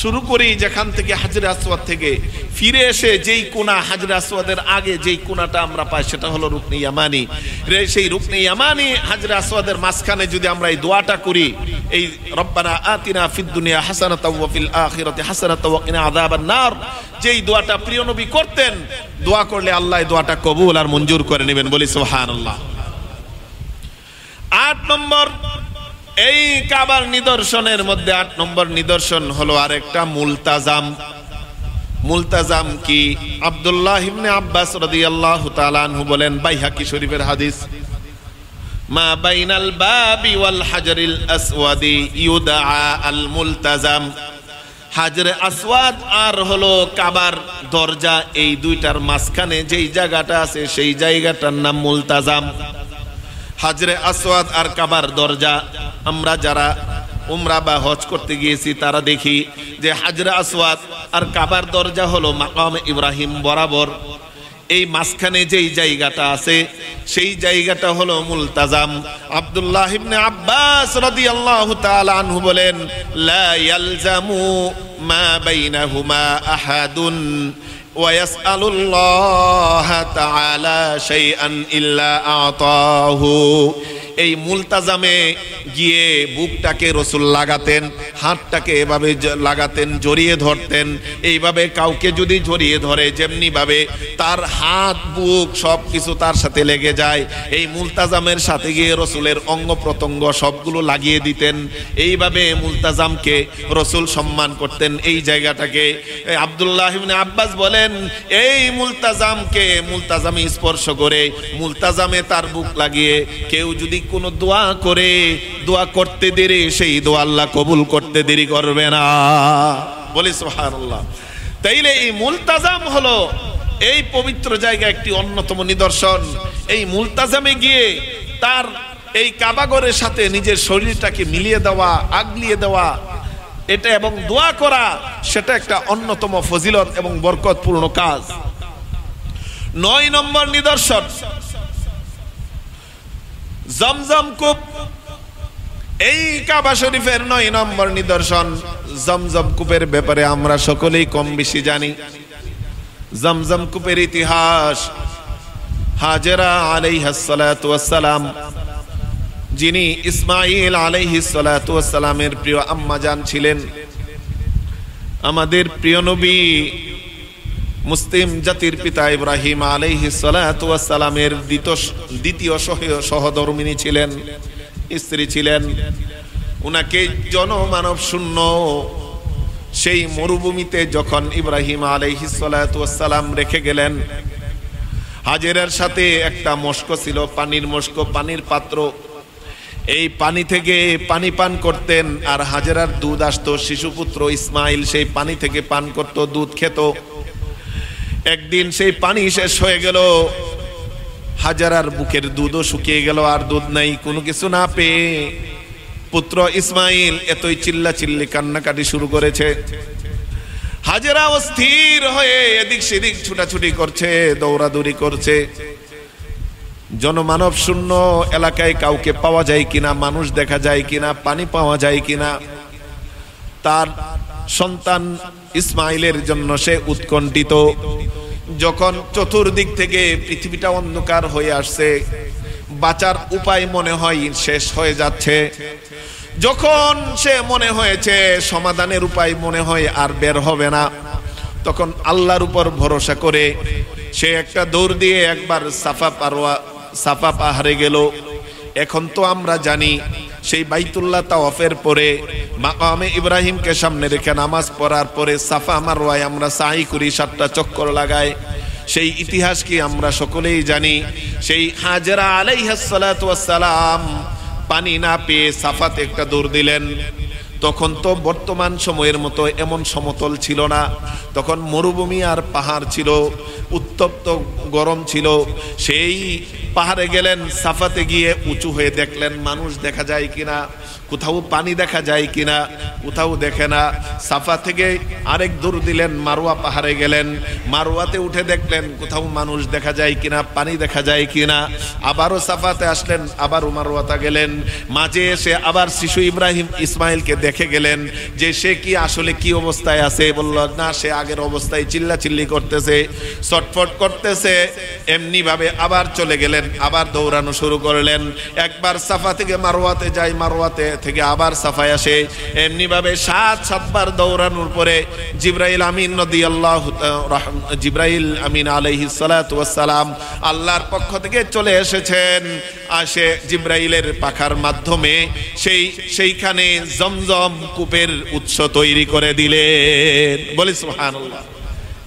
শুরু করি যেখান থেকে হাজরে আসওয়াদ থেকে, ফিরে এসে যেই কোনা হাজরে আসওয়াদের আগে যেই কোনাটা আমরা পাই সেটা হলো রুকনে ইয়ামানি। সেই রুকনে ইয়ামানি হাজরে আসওয়াদের মাঝখানে যদি আমরা এই দোয়াটা করি, এই রব্বানা আতিনা ফিদ দুনিয়া হাসানাতাও ওয়া ফিল আখিরাতি হাসানাতাও ওয়া কিনা আযাবান নার, যেই দোয়াটা প্রিয় নবী করতেন, দোয়া করলে আল্লাহ এই দোয়াটা কবুল আর মঞ্জুর করে নেবেন, বলি সুবহানাল্লাহ। 8 নম্বর, এই কাবার নিদর্শনের মধ্যে 8 নম্বর নিদর্শন হলো আরেকটা মুলতাজাম। মুলতাজাম কি? আব্দুল্লাহ ইবনে আব্বাস রাদিয়াল্লাহু তাআলা আনহু বলেন, বাইহাকি শরীফের হাদিস, মা বাইনাল বাবি ওয়াল হাজারিল আসওয়াদি ইউদআ আল মুলতাজাম। হাজরে আসওয়াদ আর হলো কাবার দরজা, এই দুইটার মাঝখানে যেই জায়গাটা আছে সেই জায়গাটার নাম মুলতাজাম। হাজরে আসওয়াদ আর কাবার দরজা, আমরা যারা উমরা বা হজ করতে গিয়েছি তারা দেখি যে হাজরে আসওয়াদ আর কাবার দরজা হলো মাকাম ইব্রাহিম বরাবর, এই মাঝখানে যেই জায়গাটা আছে সেই জায়গাটা হলো মুলতাজাম। আব্দুল্লাহ ইবনে আব্বাস রাদিয়াল্লাহু তাআলা আনহু বলেন, লা ইয়ালজামু মা বাইনাহুমা আহাদুন ওয়া ইয়াসআলুল্লাহ তাআলা শাইআন ইল্লা আতাহু। এই মুলতাজামে গিয়ে বুকটাকে রসুল লাগাতেন, হাতটাকে এভাবে লাগাতেন, জড়িয়ে ধরতেন। এইভাবে কাউকে যদি জড়িয়ে ধরে, যেমনি ভাবে তার হাত বুক সব কিছু তার সাথে লেগে যায়, এই মুলতাজামের সাথে গিয়ে রসুলের অঙ্গ প্রত্যঙ্গ সবগুলো লাগিয়ে দিতেন। এইভাবে মুলতাজামকে রসুল সম্মান করতেন, এই জায়গাটাকে। আব্দুল্লাহ ইবনে আব্বাস বলেন, এই মুলতাজামে স্পর্শ করে, মুলতাজামে তার বুক লাগিয়ে কেউ যদি কোনো দোয়া করে, দোয়া করতে দেরি, সেই দোয়া আল্লাহ কবুল করতে দেরি করবে না, বলি সুবহানাল্লাহ। তাইলে এই মুলতাজাম হলো এই পবিত্র জায়গা একটি অন্যতম নিদর্শন। এই মুলতাজামে গিয়ে তার এই কাবাগরের সাথে নিজের শরীরটাকে মিলিয়ে দেওয়া, আগলিয়ে দেওয়া, এটা এবং দোয়া করা, সেটা একটা অন্যতম ফজিলত এবং বরকতপূর্ণ কাজ। 9 নম্বর নিদর্শন, জমজম কূপ। এই কাবা শরীফের 9 নম্বর নিদর্শন, জমজম কূপের ব্যাপারে আমরা সকলেই কম বেশি জানি। জমজম কূপের ইতিহাস, হাজেরা আলাইহিস সালাতু ওয়াস সালাম, যিনি ইসমাঈল আলাইহিস সালাতু ওয়াস সালামের প্রিয় আম্মা জান ছিলেন, আমাদের প্রিয় নবী মুসলিম জাতির পিতা ইব্রাহিম আলাইহিস সালাতু ওয়াস সালামের দ্বিতীয় সহধর্মিণী ছিলেন, স্ত্রী ছিলেন। উনাকে জনমানব শূন্য সেই মরুভূমিতে যখন ইব্রাহিম আলাইহিস সালাতু ওয়াস সালাম রেখে গেলেন, হাজেরার সাথে একটা মশক ছিল, পানির মশক, পানির পাত্র। এই পানি থেকে পানি পান করতেন, আর হাজেরার দুধ আসতো, শিশুপুত্র ইসমাইল সেই পানি থেকে পান করত, দুধ খেত। একদিন সেই পানি শেষ হয়ে গেল, হাজেরার বুকের দুধও শুকিয়ে গেল, আর দুধ নাই। কোনো কিছু না পেয়ে পুত্র ইসমাইল এতই চিল্লাচিল্লি কান্নাকাটি শুরু করেছে। হাজেরা অস্থির হয়ে এদিক সেদিক ছুটাছুটি করছে, দৌড়াদৌড়ি করছে। জনমানব শূন্য এলাকায় কাউকে পাওয়া যায় কিনা, মানুষ দেখা যায় কিনা, পানি পাওয়া যায় কিনা। তার সন্তান ইসমাইলের জন্য সে উৎকণ্ঠিত। যখন চতুর্দিক থেকে পৃথিবীটা অন্ধকার হয়ে আসছে, বাঁচার উপায় মনে হয় শেষ হয়ে যাচ্ছে, যখন সে মনে হয়েছে সমাধানের উপায় মনে হয় আর বের হবে না, তখন আল্লাহর উপর ভরসা করে সে একটা দৌড় দিয়ে একবার সাফা পাহাড়ে গেল। এখন তো আমরা জানি সেই বাইতুল্লাহ তাওয়াফের পরে মাকামে ইব্রাহিমকে সামনে রেখে নামাজ পড়ার পরে সাফা মারওয়ায় আমরা সাই করি, 7টা চক্কর লাগাই। সেই ইতিহাস কি আমরা সকলেই জানি। সেই হাজেরা আলাইহিস সালাতু ওয়াস সালাম পানি না পেয়ে সাফাতে একটা দৌড় দিলেন। তখন তো বর্তমান সময়ের মতো এমন সমতল ছিল না, তখন মরুভূমি আর পাহাড় ছিল, উত্তপ্ত গরম ছিল। সেই পাহাড়ে গেলেন, সাফাতে গিয়ে উঁচু হয়ে দেখলেন মানুষ দেখা যায় কিনা, কোথাও পানি দেখা যায় কিনা, কোথাও দেখে না। সাফা থেকে আরেক দৌড় দিলেন, মারোয়া পাহাড়ে গেলেন, মারোয়াতে উঠে দেখলেন কোথাও মানুষ দেখা যায় কিনা, পানি দেখা যায় কিনা। আবারও সাফাতে আসলেন, আবারও মারোয়াতে গেলেন। মাঝে এসে আবার শিশু ইব্রাহিম ইসমাইলকে দেখে গেলেন যে সে কি আসলে কি অবস্থায় আছে। বলল না, সে আগের অবস্থায় চিল্লাচিল্লি করতেছে, ছটফট করতেছে। এমনি ভাবে আবার চলে গেলেন, আবার দৌড়ানো শুরু করলেন। একবার সাফা থেকে মারোয়াতে যায়, মারোয়াতে থেকে আবার সাফায় আসে। এমনি ভাবে 7 বার দৌড়ানোর পরে জিবরাইল আমিন জিবরাইল আমিন আলাইহিস সালাতু ওয়াস সালাম আল্লাহর পক্ষ থেকে চলে এসেছেন। আসে জিবরাইলের পাখার মাধ্যমে সেইখানে জমজম কূপের উৎস তৈরি করে দিলেন। বলি সুবহানাল্লাহ।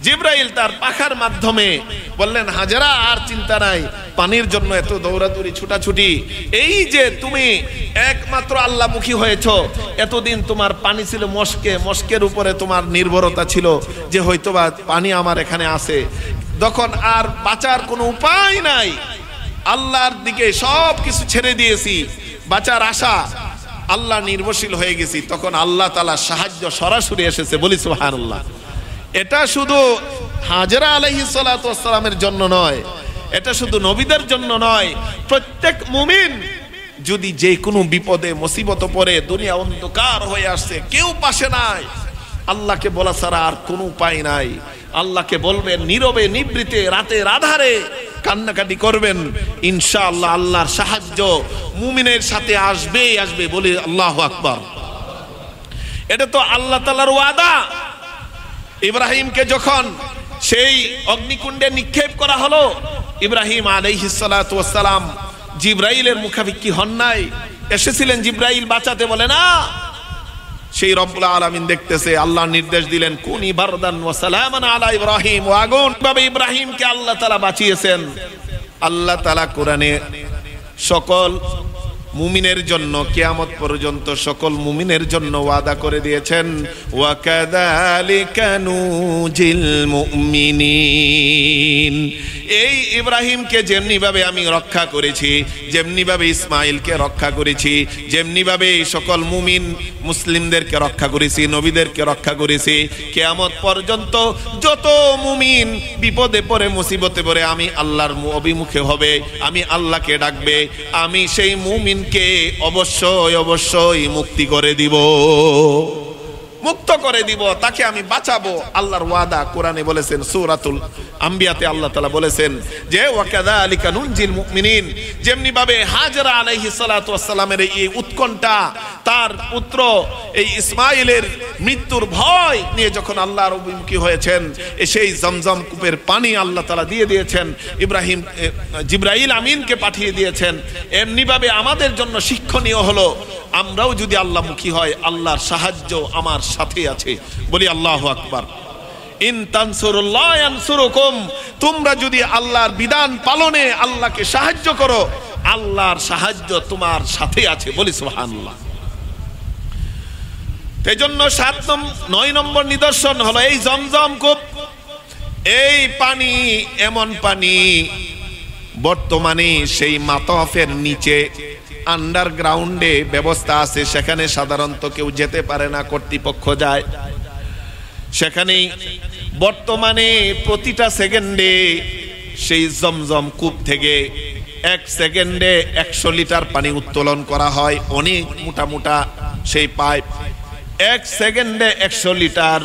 জিবরাইল তার পাখার মাধ্যমে বললেন, হাজেরা আর চিন্তা নাই, পানির জন্য এত দৌড়াদৌড়ি ছুটাছুটি, এই যে তুমি একমাত্র আল্লাহমুখী হয়েছো, এতদিন তোমার পানি ছিল মস্কে, মস্কের উপরে তোমার নির্ভরতা ছিল যে হয়তোবা পানি আমার এখানে আছে, তখন আর বাঁচার কোনো উপায় নাই, আল্লাহর দিকে সব কিছু ছেড়ে দিয়েছি, বাঁচার আশা, আল্লাহ নির্ভরশীল হয়ে গেছি। তখন আল্লাহ তাআলা সাহায্য সরাসরি এসেছে। বলি সুবহানাল্লাহ। এটা শুধু হাজেরা আলাইহিস সালাতু ওয়াস সালামের জন্য নয়, এটা শুধু নবীদের জন্য নয়, প্রত্যেক মুমিন যদি যে কোনো বিপদে মুসিবতে পড়ে, দুনিয়া অন্ধকার হয়ে আসছে, কেউ পাশে নাই, আল্লাহকে বলা ছাড়া আর কোনো উপায় নাই। আল্লাহকে বলবেন নীরবে নিভৃতে, রাতের আধারে কান্নাকাটি করবেন, ইনশাআল্লাহ আল্লাহর সাহায্য মুমিনের সাথে আসবেই আসবে। বলি আল্লাহু আকবার। এটা তো আল্লাহ তাআলার ওয়াদা। ইব্রাহিমকে যখন সেই অগ্নিকুণ্ডে নিক্ষেপ করা হলো, ইব্রাহিম আলাইহিস সালাতু ওয়াস সালাম জিবরাইলের মুখাপেক্ষী হন নাই, এসেছিলেন জিবরাইল বাঁচাতে, বলে না। সেই রব্বুল আলামিন দেখতেছে, আল্লাহ নির্দেশ দিলেন কুনি বারদান ওয়া সালামান আলা ইব্রাহিম, ও আগুন ভাবে ইব্রাহিমকে আল্লাহ তাআলা বাঁচিয়েছেন। আল্লাহ তাআলা কোরআনে সকল মুমিনের জন্য কিয়ামত পর্যন্ত সকল মুমিনের জন্য ওয়াদা করে দিয়েছেন, ওয়া কাযালিকা নুজিল মুমিনিন। এই ইব্রাহিমকে যেমনি ভাবে আমি রক্ষা করেছি, যেমনি ভাবে ইসমাইলকে রক্ষা করেছি, যেমনি ভাবে এই সকল মুমিন মুসলিমদেরকে রক্ষা করেছি, নবীদেরকে রক্ষা করেছি, কিয়ামত পর্যন্ত যত মুমিন বিপদে পড়ে মুসিবতে পড়ে আমি আল্লাহর অভিমুখে হবে, আমি আল্লাহকে ডাকবে, আমি সেই মুমিনকে অবশ্যই অবশ্যই মুক্তি করে দিব, মুক্ত করে দিব, তাকে আমি বাঁচাবো। আল্লাহর ওয়াদা কোরআনে বলেছেন, সূরাতুল আম্বিয়াতে আল্লাহ তাআলা বলেছেন যে ওয়া কাযালিকা নুনজিল মুমিনিন। যেমনি ভাবে হাজরা আলাইহিস সালাতু ওয়াস সালামের এই উৎকণ্ঠা, তার পুত্র এই ইসমাইলের মৃত্যুর ভয় নিয়ে যখন আল্লাহর অভিমুখী হয়েছেন, সেই জমজম কূপের পানি আল্লাহ তাআলা দিয়ে দিয়েছেন, ইব্রাহিম জিবরাইল আমিনকে পাঠিয়ে দিয়েছেন। এমনি ভাবে আমাদের জন্য শিক্ষণীয় হলো, আমরাও যদি আল্লাহমুখী হয়, আল্লাহর সাহায্য আমার সাথে আছে। বলি আল্লাহু আকবার। ইন তানসুরুল্লাহ ইয়ানসুরুকুম, তোমরা যদি আল্লাহর বিধান পালনে আল্লাহকে সাহায্য করো, আল্লাহর সাহায্য তোমার সাথে আছে। বলি সুবহানাল্লাহ। এজন্য 9 নম্বর নিদর্শন হলো এই জমজম কূপ। এই পানি এমন পানি, বর্তমানে সেই মাতফের নিচে আন্ডারগ্রাউন্ডে ব্যবস্থা আছে, সেখানে সাধারণত কেউ যেতে পারে না, কর্তৃপক্ষ যায় সেখানে। বর্তমানে প্রতিটা সেকেন্ডে সেই জমজম কূপ থেকে 1 সেকেন্ডে 100 লিটার পানি উত্তোলন করা হয়। অনেক মোটা মোটা সেই পাইপ, 1 সেকেন্ডে 100 লিটার,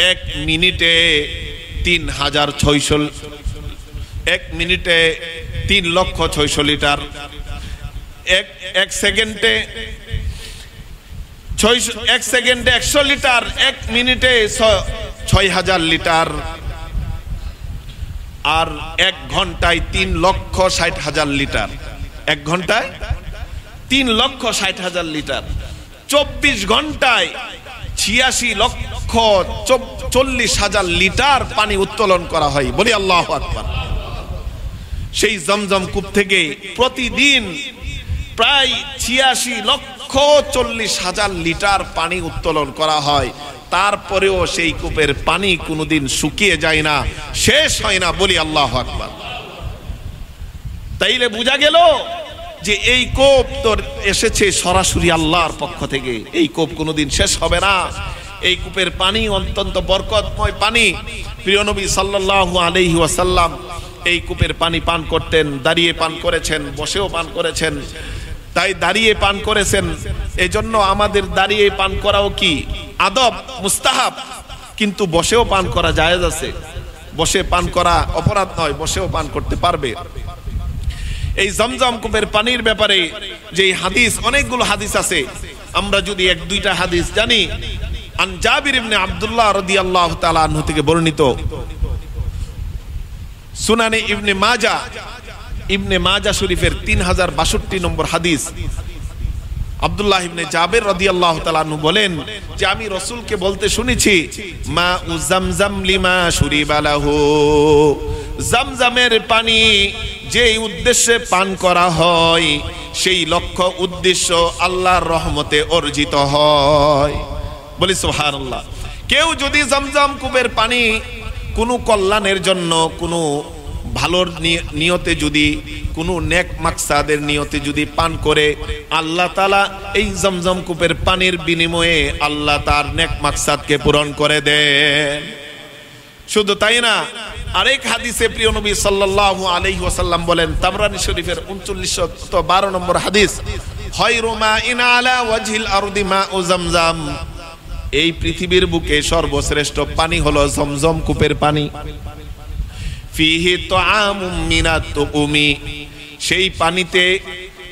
1 মিনিটে 3600, 1 মিনিটে 3,600,000 লিটার, 1 সেকেন্ডে 100 লিটার, 1 মিনিটে 6,000 লিটার, আর 1 ঘন্টায় 3,60,000 লিটার। 1 ঘন্টায় 3,60,000 লিটার। 24 ঘন্টায় 86,40,000 লিটার পানি উত্তোলন করা হয়। বলি আল্লাহু আকবার। সেই জমজম কূপ থেকে প্রতিদিন প্রায় 86,40,000 লিটার পানি উত্তোলন করা হয়, তারপরেও সেই কূপের পানি কোনোদিন শুকিয়ে যায় না, শেষ হয় না। বলি আল্লাহু আকবার। তাইলে বোঝা গেল যে এই কূপ তো এসেছে সরাসরি আল্লাহর পক্ষ থেকে, এই কূপ কোনোদিন শেষ হবে না। এই কূপের পানি অত্যন্ত বরকতময় পানি। প্রিয় নবী সাল্লাল্লাহু আলাইহি ওয়াসাল্লাম এই কূপের পানি পান করতেন, দাঁড়িয়ে পান করেছেন, বসেও পান করেছেন। তাই দাঁড়িয়ে পান করেছেন, এজন্য আমাদের দাঁড়িয়ে পান করাও কি আদব, মুস্তাহাব, কিন্তু বসেও পান করা জায়েজ আছে। বসে পান করা অপরাধ নয়, বসেও পান করতে পারবে। এই জমজম কূপের পানির ব্যাপারে যে হাদিস, অনেকগুলো হাদিস আছে, আমরা যদি এক দুইটা হাদিস জানি। আন জাবির ইবনে আব্দুল্লাহ রাদিয়াল্লাহু তাআলা আনহু থেকে বর্ণিত, সুনানে ইবনে মাজা শরীফের 3062 নম্বর হাদিস। আব্দুল্লাহ ইবনে জাবির রাদিয়াল্লাহু তাআলা আনহু বলেন যে আমি রাসূলকে বলতে শুনেছি, মা উযামযাম লিমা শুরিবা লাহু, জামজামের পানি যেই উদ্দেশ্যে পান করা হয় সেই লক্ষ্য উদ্দেশ্য আল্লাহর রহমতে অর্জিত হয়। বলি সুবহানাল্লাহ। কেউ যদি জমজম কূপের পানি কোনো কল্যাণের জন্য, কোনো ভালোর নিয়তে, যদি কোনো নেক মাকসাদের নিয়তে যদি পান করে, আল্লাহ তাআলা এই জমজম কূপের পানির বিনিময়ে আল্লাহ তার নেক মাকসাদকে পূরণ করে দেন। শুধু তাই না, আরেক হাদিসে প্রিয় নবী সাল্লাল্লাহু আলাইহি ওয়াসাল্লাম বলেন, তাবরানী শরীফের 3912 নম্বর হাদিস, খায়রু মাইন আলা ওয়াজহিল আরদি মাউ জামজাম, এই পৃথিবীর বুকে সর্বশ্রেষ্ঠ পানি হলো জমজম কূপের পানি। ফিহি তুআমুম মিনাত তুউমি, সেই পানিতে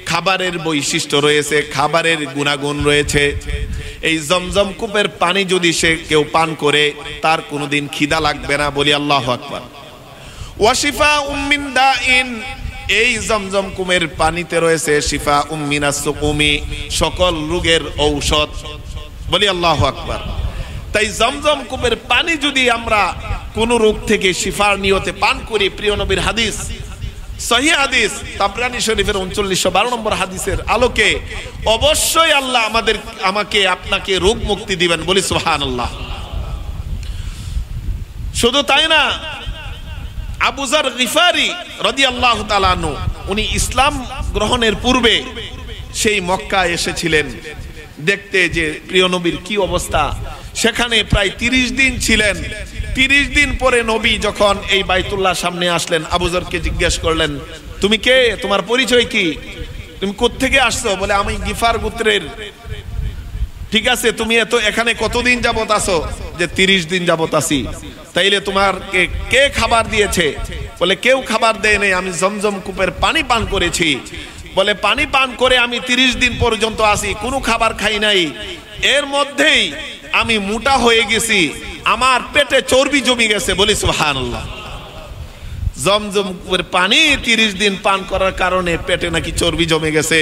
খাবারের বৈশিষ্ট্য রয়েছে, খাবারের গুণাগুণ রয়েছে। এই জমজম কূপের পানি যদি সে কেউ পান করে, তার কোনোদিন খিদা লাগবে না। বলি আল্লাহু আকবার। ওয়া শিফাউম মিন দাইন, এই জমজম কূপের পানিতে রয়েছে শিফাউম মিনাস সুকুমি, সকল রোগের ঔষধ। বলি আল্লাহু আকবার। তাই জমজম কূপের পানি যদি আমরা কোন রোগ থেকে শিফার নিয়তে পান করি, প্রিয় নবীর হাদিস, সহিহ হাদিস তাবরানী শরীফের 3912 নম্বর হাদিসের আলোকে অবশ্যই আল্লাহ আমাকে আপনাকে রোগ মুক্তি দিবেন। বলি সুবহানাল্লাহ। শুধু তাই না, আবু যার গিফারি রাদিয়াল্লাহু তাআলা আনহু, উনি ইসলাম গ্রহণের পূর্বে সেই মক্কায় এসেছিলেন দেখতে যে প্রিয় নবীর কি অবস্থা। সেখানে প্রায় 30 দিন ছিলেন। 30 দিন পরে নবী যখন এই বাইতুল্লাহ সামনে আসলেন, আবু যরকে জিজ্ঞেস করলেন, তুমি কে, তোমার পরিচয় কি, তুমি কোত্থেকে আসছো? বলে আমি গিফার গোত্রের। ঠিক আছে, তুমি এখানে কতদিন যাবত আছো? যে 30 দিন যাবত আছি। তাইলে তোমার কে খাবার দিয়েছে? বলে কেউ খাবার দেয় নাই, আমি জমজম কূপের পানি পান করেছি। বলে পানি পান করে আমি 30 দিন পর্যন্ত আছি, কোনো খাবার খাই নাই, এর মধ্যেই আমি মোটা হয়ে গেছি, আমার পেটে চর্বি জমে গেছে। বলি সুবহানাল্লাহ। জমজম কূপের পানি 30 দিন পান করার কারণে পেটে নাকি চর্বি জমে গেছে।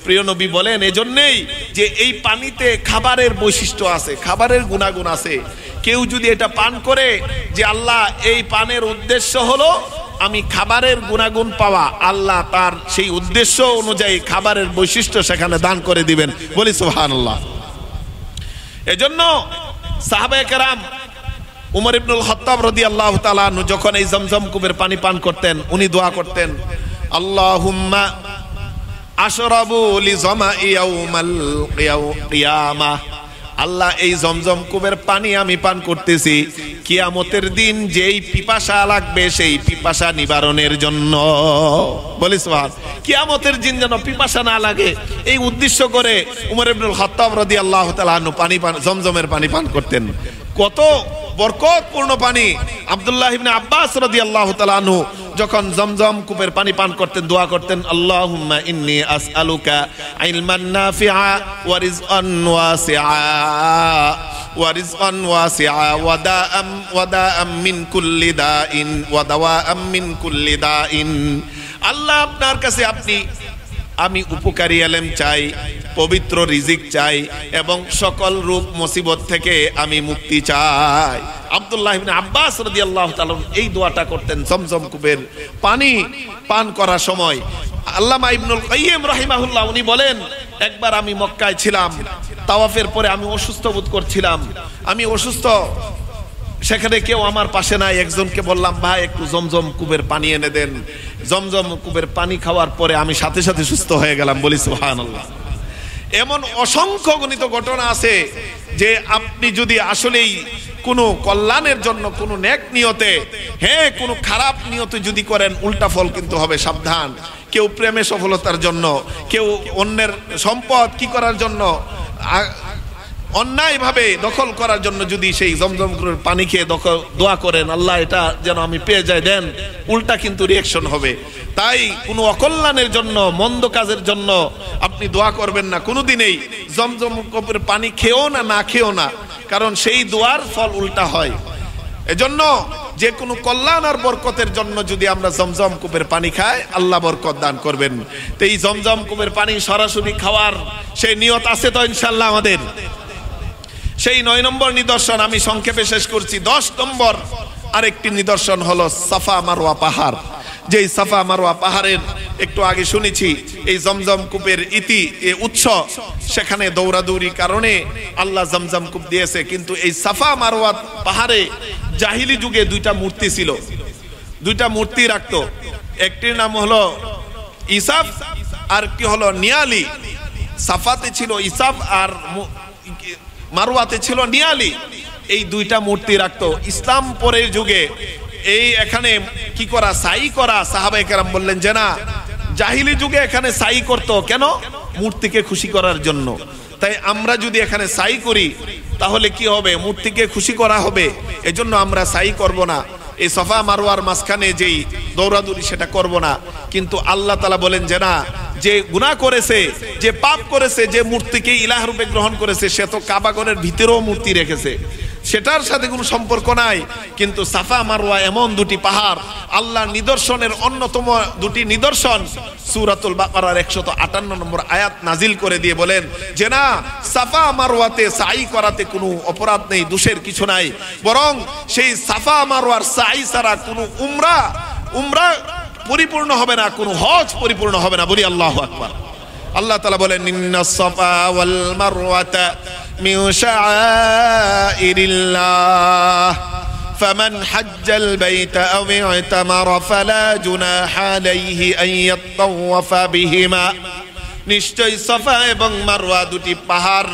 প্রিয় নবী বলেন এজন্যই যে এই পানিতে খাবারের বৈশিষ্ট্য আছে, খাবারের গুণাগুণ আছে। কেউ যদি এটা পান করে যে আল্লাহ এই পানের উদ্দেশ্য হলো আমি খাবারের গুণাগুণ পাওয়া, আল্লাহ তার সেই উদ্দেশ্য অনুযায়ী খাবারের বৈশিষ্ট্য সেখানে দান করে দিবেন। বলি সুবহানাল্লাহ। এজন্য সাহাবায়ে কেরাম উমর ইবনুল খাত্তাব রাদিয়াল্লাহু তাআলা আনহু যখন এই জমজম কূপের পানি পান করতেন, উনি দোয়া করতেন, আল্লাহুম্মা আশরাবু লিজামাই ইয়াউমাল কিয়ামাহ, আল্লাহ এই জমজম কূপের পানি আমি পান করতেছি কিয়ামতের দিন যেই পিপাসা লাগবে সেই পিপাসা নিবারণের জন্য। বলি সুবহান। কিয়ামতের দিন যেন পিপাসা না লাগে, এই উদ্দেশ্য করে উমর ইবনুল খাত্তাব রাদিয়াল্লাহু তাআলা আনহু জমজমের পানি পান করতেন। কত বরকতপূর্ণ পানি। আব্দুল্লাহ ইবনে আব্বাস রাদিয়াল্লাহু তাআলা আনহু যখন জমজম কূপের পানি পান করতেন দোয়া করতেন, আল্লাহুম্মা ইন্নী আসআলুকা ইলমান নাফিআ ওয়া রিজকান ওয়াসিআ ওয়া দাআম মিন কুল্লি দাইন ওয়া দাওয়াআম মিন কুল্লি দাইন। আল্লাহ আপনার কাছে আমি উপকারী ইলম চাই, পবিত্র রিজিক চাই এবং সকল রোগ মুসিবত থেকে আমি মুক্তি চাই। আব্দুল্লাহ ইবনে আব্বাস রাদিয়াল্লাহু তাআলা এই দোয়াটা করতেন জমজম কূপের পানি পান করার সময়। আল্লামা ইবনুল কাইয়িম রাহিমাহুল্লাহ উনি বলেন, একবার আমি মক্কায় ছিলাম, তাওয়াফের পরে আমি অসুস্থ বোধ করছিলাম, আমি অসুস্থ, সেখানে কেউ আমার পাশে নাই। একজনকে বললাম, ভাই একটু জমজম কূপের পানি এনে দেন। জমজম কূপের পানি খাওয়ার পরে আমি সাথে সাথে সুস্থ হয়ে গেলাম। বলি সুবহানাল্লাহ। এমন অসংখ্য গণিত ঘটনা আছে যে আপনি যদি আসলেই কোনো কল্যাণের জন্য, কোনো নেক নিয়তে, হ্যাঁ কোনো খারাপ নিয়তে যদি করেন, উল্টা ফল কিন্তু হবে, সাবধান। কেউ প্রেমে সফলতার জন্য, কেউ অন্যের সম্পদ কি করার জন্য, অন্যায়ভাবে দখল করার জন্য যদি সেই জমজম করে পানি খেয়ে দোয়া করেন, আল্লাহ এটা যেন আমি পেয়ে যাই দেন, উল্টা কিন্তু রিয়াকশন হবে। তাই কোনো অকল্যাণের জন্য, মন্দ কাজের জন্য আপনি দোয়া করবেন না কোনোদিনেই। জমজম কূপের পানি খেও না, না খেও না, কারণ সেই দোয়ার ফল উল্টা হয়। এজন্য যে কোনো কল্যাণ আর বরকতের জন্য যদি আমরা জমজম কূপের পানি খাই, আল্লাহ বরকত দান করবেন। তো এই জমজম কূপের পানি সরাসরি খাওয়ার সেই নিয়ত আছে তো ইনশাআল্লাহ আমাদের। সেই 9 নম্বর নিদর্শন আমি সংক্ষেপে শেষ করছি। 10 নম্বর আরেকটি নিদর্শন হলো সাফা মারওয়া পাহাড়। যেই সাফা মারওয়া পাহাড়ের একটু আগে শুনেছি এই জমজম কূপের উৎস, সেখানে দৌড়াদৌড়ি কারণে আল্লাহ জমজম কূপ দিয়েছে। কিন্তু এই সাফা মারওয়া পাহাড়ে জাহিলি যুগে 2টা মূর্তি ছিল, 2টা মূর্তি রাখতো। একটির নাম হলো ইসাফ আর কি হলো নিয়ালি। সাফাতে ছিল ইসাফ আর মারওয়াতে ছিল নিয়ালি। এই 2টা মূর্তি রাখতো। ইসলাম পরের যুগে এই এখানে কি করা, সাই করা, সাহাবায়ে কেরাম বললেন যে না, জাহিলি যুগে এখানে সাই করতো কেন? মূর্তিকে খুশি করার জন্য। তাই আমরা যদি এখানে সাই করি তাহলে কি হবে? মূর্তিকে খুশি করা হবে। এজন্য আমরা সাই করব না। এই সাফা মারওয়ার মাঝখানে যেই দৌড়াদৌড়ি সেটা করব না। কিন্তু আল্লাহ তাআলা বলেন যে না, যে গুনাহ করেছে, যে পাপ করেছে, যে মূর্তিকে ইলাহ রূপে গ্রহণ করেছে, সে তো কাবা ঘরের ভিতরেও মূর্তি রেখেছে, সেটার সাথে কোনো সম্পর্ক নাই। কিন্তু সাফা মারওয়া এমন 2টি পাহাড়, আল্লাহর নিদর্শনের অন্যতম 2টি নিদর্শন। সূরাতুল বাকারার 158 নম্বর আয়াত নাজিল করে দিয়ে বলেন যে না, সাফা মারওয়াতে সাই করাতে কোনো অপরাধ নেই, দোষের কিছু নাই। বরং সেই সাফা মারওয়ার সাই ছাড়া কোনো উমরা পরিপূর্ণ হবে না, কোনো হজ পরিপূর্ণ হবে না। বলি আল্লাহু আকবার। আল্লাহ তাআলা বলেন, ইন্নাস সাফা ওয়াল মারওয়াতা মিন শাআইরিল্লাহ ফামান হাজ্জাল বাইতা আও ইতামারা ফালা জুনাহা আলাইহি আন ইয়াতাওয়াফা বিহিমা। নিশ্চয় সাফা এবং মারওয়া 2টি পাহাড়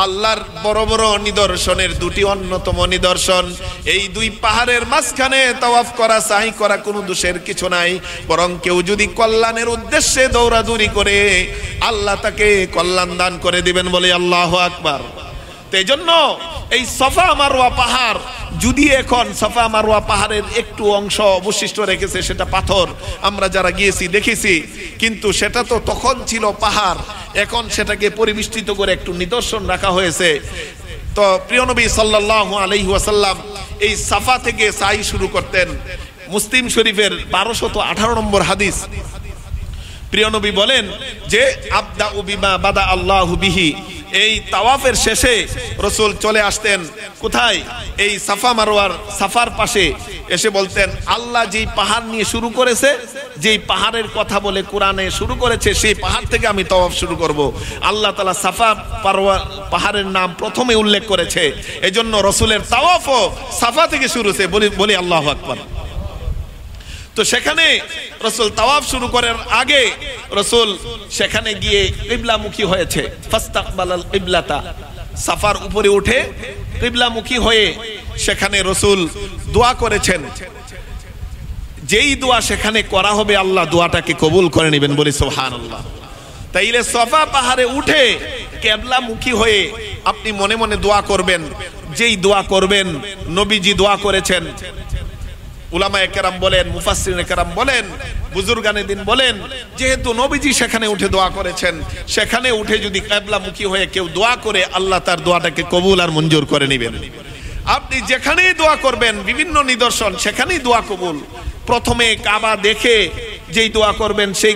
আল্লাহর বড় বড় নিদর্শনের 2টি অন্যতম নিদর্শন। এই 2 পাহাড়ের মাঝখানে তাওয়াফ করা, সাই করা কোনো দোষের কিছু নাই। বরং কেউ যদি কল্যাণের উদ্দেশ্যে দৌড়াদৌড়ি করে, আল্লাহ তাকে কল্যাণ দান করে দিবেন। বলে আল্লাহু আকবার। তো এই জন্য এই সাফা মারওয়া পাহাড়, যদি এখন সাফা মারওয়া পাহাড়ের একটু অংশ অবশিষ্ট রেখেছে, সেটা পাথর, আমরা যারা গিয়েছি দেখেছি, কিন্তু সেটা তো তখন ছিল পাহাড়, এখন সেটাকে পরিবেষ্টিত করে একটু নিদর্শন রাখা হয়েছে। তো প্রিয় নবী সাল্লাল্লাহু আলাইহি ওয়াসাল্লাম এই সাফা থেকে সাই শুরু করতেন। মুসলিম শরীফের 1218 নম্বর হাদিস, প্রিয় নবী বলেন যে আবদা বিমা বাদা আল্লাহু বিহি। এই তাওয়াফের শেষে রাসূল চলে আসতেন কোথায়? এই সাফা মারওয়ার সাফার পাশে এসে বলতেন, আল্লাহ যেই পাহাড় নিয়ে শুরু করেছে, যেই পাহাড়ের কথা বলে কোরআনে শুরু করেছে, সেই পাহাড় থেকে আমি তাওয়াফ শুরু করব। আল্লাহ তাআলা সাফা মারওয়া পাহাড়ের নাম প্রথমে উল্লেখ করেছে, এজন্য রাসূলের তাওয়াফও সাফা থেকে শুরু হয়েছে। বলি আল্লাহু আকবার। তো সেখানে রাসূল তাওয়াফ শুরু করার আগে রাসূল সেখানে গিয়ে কিবলামুখী হয়েছে। ফাস্তাকবালাল কিবলাতা, সাফার উপরে উঠে কিবলামুখী হয়ে সেখানে রাসূল দোয়া করেছেন। যেই দোয়া সেখানে করা হবে, আল্লাহ দোয়াটাকে কবুল করে নেবেন। বলি সুবহানাল্লাহ। তাইলে সাফা পাহাড়ে উঠে কিবলামুখী হয়ে আপনি মনে মনে দোয়া করবেন। যেই দোয়া করবেন নবীজি দোয়া করেছেন। উলামায়ে কেরাম বলেন, মুফাসসিরিনে কেরাম বলেন, বুজুর্গানে দিন বলেন, যেহেতু নবীজি সেখানে উঠে দোয়া করেছেন, সেখানে উঠে যদি কিবলামুখী হয়ে কেউ দোয়া করে, আল্লাহ তার দোয়াটাকে কবুল আর মঞ্জুর করে নেবেন। আপনি যেখানেই দোয়া করবেন, বিভিন্ন নিদর্শন, সেখানেই দোয়া কবুল। প্রথমে কাবা দেখে যেই দোয়া করবেন, সেই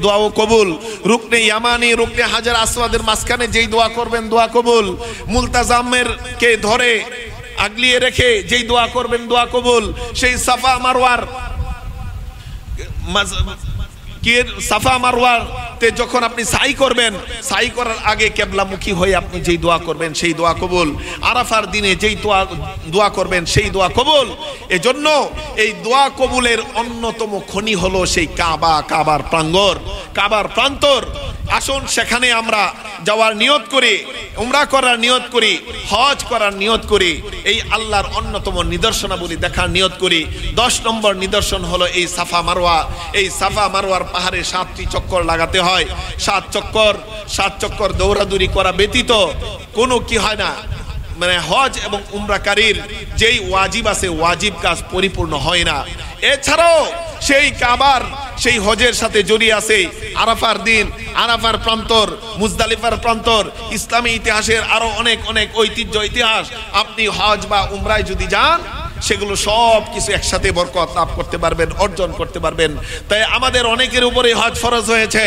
দোয়াও কবুল। রুকনে ইয়ামানি, রুকনে হাজার আসওয়াদের মাঝখানে যেই দোয়া করবেন, দোয়া কবুল। মুলতাজামের কে ধরে আগলিয়ে রেখে যেই দোয়া করবেন, দোয়া কবুল। সেই সাফা মারওয়ার কি সাফা মারওয়াতে যখন আপনি সাই করবেন, সাই করার আগে কিবলামুখী হয়ে আপনি যেই দোয়া করবেন সেই দোয়া কবুল, আরাফার দিনে যেই দোয়া করবেন সেই দোয়া কবুল। এজন্য এই দোয়া কবুলের অন্যতম খনি হলো সেই কাবা, কাবার প্রাঙ্গণ, কাবার প্রান্তর। আসুন সেখানে আমরা যাওয়ার নিয়ত করি, উমরা করার নিয়ত করি, হজ করার নিয়ত করি, এই আল্লাহর অন্যতম নিদর্শনাবলী দেখার নিয়ত করি। 10 নম্বর নিদর্শন হলো এই সাফা মারওয়া। এই সাফা মারওয়ার পাহাড়ে 7টি চক্কর লাগাতে হয়। 7 চক্কর দৌড়াদৌড়ি করা ব্যতীত কোনো কি হয় না, মানে হজ এবং উমরাকারীর যেই ওয়াজিব আছে ওয়াজিব কাজ পরিপূর্ণ হয় না। এছাড়াও সেই কাবার সেই হজের সাথে জড়িয়ে আছে আরাফার দিন, আরাফার প্রান্তর, মুজদালিফার প্রান্তর, ইসলামী ইতিহাসের আরো অনেক অনেক ঐতিহ্য ইতিহাস। আপনি হজ বা উমরায় যদি যান সেগুলো সব কিছু একসাথে বরকত লাভ করতে পারবেন, অর্জন করতে পারবেন। তাই আমাদের অনেকের উপরে হজ ফরজ হয়েছে,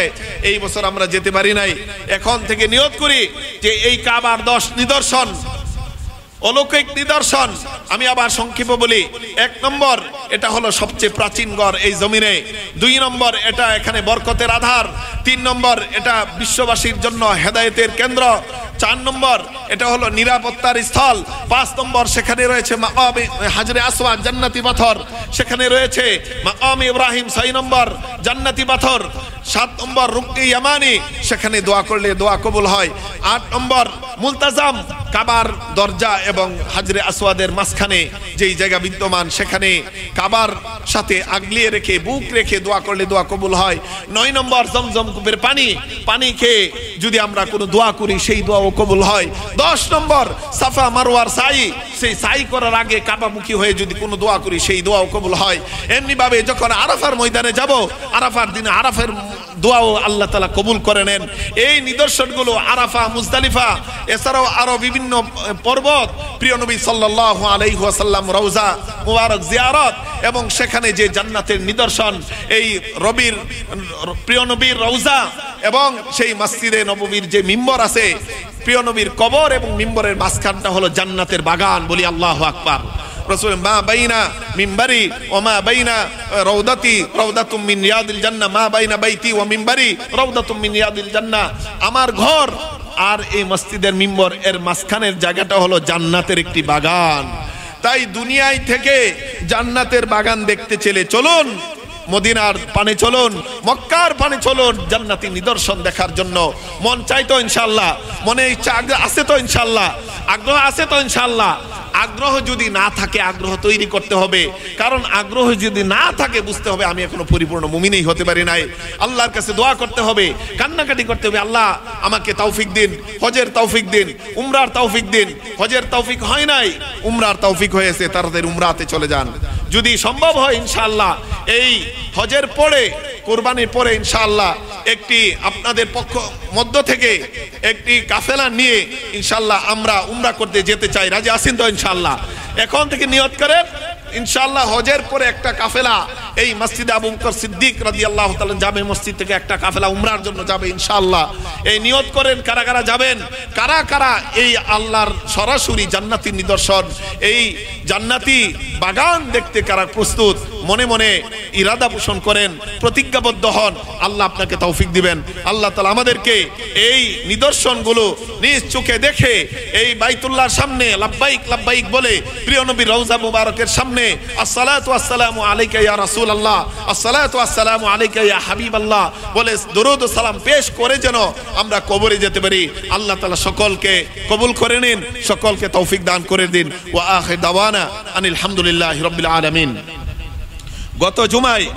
এই বছর আমরা যেতে পারি নাই। এখন থেকে নিয়ত করি যে এই কাবার 10 নিদর্শন, অলৌকিক নিদর্শন আমি আবার সংক্ষেপে বলি। 1 নম্বর, এটা হলো সবচেয়ে প্রাচীন গড় এই জমিনে। 2 নম্বর, এটা এখানে বরকতের আধার। 3 নম্বর, এটা বিশ্ববাসীর জন্য হেদায়েতের কেন্দ্র। 4 নম্বর, এটা হলো নিরাপত্তার স্থল। 5 নম্বর, সেখানে রয়েছে মাকামে হাজরে আসওয়াদ, জান্নাতি পাথর, সেখানে রয়েছে মাকামে ইব্রাহিম 6 নম্বর জান্নাতি পাথর। 7 নম্বর, রুকনে ইয়ামানি, সেখানে দোয়া করলে দোয়া কবুল হয়। 8 নম্বর, মুলতাজাম, কাবার দরজা এবং হাজরে আসওয়াদের মাঝখানে যেই জায়গা বিদ্যমান সেখানে কাবার সাথে আগলিয়ে রেখে বুক রেখে দোয়া করলে দোয়া কবুল হয়। 9 নম্বর, জমজম কূপের পানি খেয়ে যদি আমরা কোনো দোয়া করি সেই দোয়াও কবুল হয়। 10 নম্বর, সাফা মারওয়ার সাই, সেই সাই করার আগে কাবামুখী হয়ে যদি কোনো দোয়া করি সেই দোয়াও কবুল হয়। এমনি ভাবে যখন আরাফার ময়দানে যাব, আরাফার দিনে আরাফের দোয়াও আল্লাহ তাআলা কবুল করে নেন। এই নিদর্শনগুলো আরাফা, মুজদালিফা, এছাড়াও আরো বিভিন্ন পর্বত, প্রিয় নবী সাল্লাল্লাহু আলাইহি ওয়াসাল্লাম রওজা মুবারক জিয়ারত এবং সেখানে যে জান্নাতের নিদর্শন, এই প্রিয় নবীর রওজা এবং সেই মসজিদে নববীর যে মিম্বর আছে, প্রিয় নবীর কবর এবং মিম্বরের মাঝখানটা হলো জান্নাতের বাগান। বলি আল্লাহু আকবার। রাসূল মা বাইনা মিম্বারি ওয়া মা বাইনা রাউদাতি রাউদাতুম মিন রিয়াদিল জান্নাহ, মা বাইনা বাইতি ওয়া মিম্বারি রাউদাতুম মিন রিয়াদিল জান্নাহ। আমার ঘর আর এই মসজিদের মিম্বর এর মাঝখানের জায়গাটা হলো জান্নাতের একটি বাগান। তাই দুনিয়ায় থেকে জান্নাতের বাগান দেখতে চলুন, মদিনার পানে চলুন, মক্কার পানে চলুন, জান্নাতি নিদর্শন দেখার জন্য। মন চাই তো ইনশাআল্লাহ, মনে ইচ্ছা আছে তো ইনশাআল্লাহ, আগ্রহ আছে তো ইনশাআল্লাহ। আগ্রহ যদি না থাকে আগ্রহ তৈরি করতে হবে, কারণ আগ্রহ যদি না থাকে বুঝতে হবে আমি এখনো পরিপূর্ণ মুমিনই হতে পারি নাই। আল্লাহর কাছে দোয়া করতে হবে, কান্নাকাটি করতে হবে, আল্লাহ আমাকে তৌফিক দিন, হজের তৌফিক দিন, উমরার তৌফিক দিন। হজের তৌফিক হয় নাই, উমরার তৌফিক হয়েছে, তাদের উমরাতে চলে যান। যদি সম্ভব হয় ইনশাআল্লাহ এই হজের পরে, কুরবানির পরে ইনশাআল্লাহ একটি আপনাদের মধ্য থেকে একটি কাফেলা নিয়ে ইনশাআল্লাহ আমরা উমরা করতে যেতে চাই। রাজি আছেন তো ইনশাআল্লাহ? এখন থেকে নিয়ত করেন ইনশাআল্লাহ হজের পরে একটা কাফেলা এই মসজিদে আবু বকর সিদ্দিক রাদিয়াল্লাহু তাআলা জামে মসজিদ থেকে একটা কাফেলা উমরার জন্য যাবে ইনশাআল্লাহ। এই নিয়ত করেন কারা কারা যাবেন, কারা কারা এই আল্লাহর সরাসরি জান্নাতি নিদর্শন, এই জান্নাতি বাগান দেখতে কারা প্রস্তুত, মনে মনে ইরাদা পোষণ করেন, প্রতিজ্ঞাবদ্ধ হন, আল্লাহ আপনাকে তৌফিক দিবেন। আল্লাহ তাআলা আমাদেরকে এই নিদর্শনগুলো নিজ চোখে দেখে এই বাইতুল্লাহর সামনে লাব্বাইক লাব্বাইক বলে প্রিয় নবীর রওজা মুবারকের সামনে আসসালাতু ওয়াসসালামু আলাইকা ইয়া রাসূলুল্লাহ, আসসালাতু ওয়াসসালামু আলাইকা ইয়া হাবিবাল্লাহ বলে দরুদ ও সালাম পেশ করে যেন আমরা কবরে যেতে পারি। আল্লাহ তাআলা সকলকে কবুল করে নিন, সকলকে তৌফিক দান করে দিন। ওয়া আখির দাওয়ানা আনিল হামদুলিল্লাহি রাব্বিল আলামিন। গত জুমায়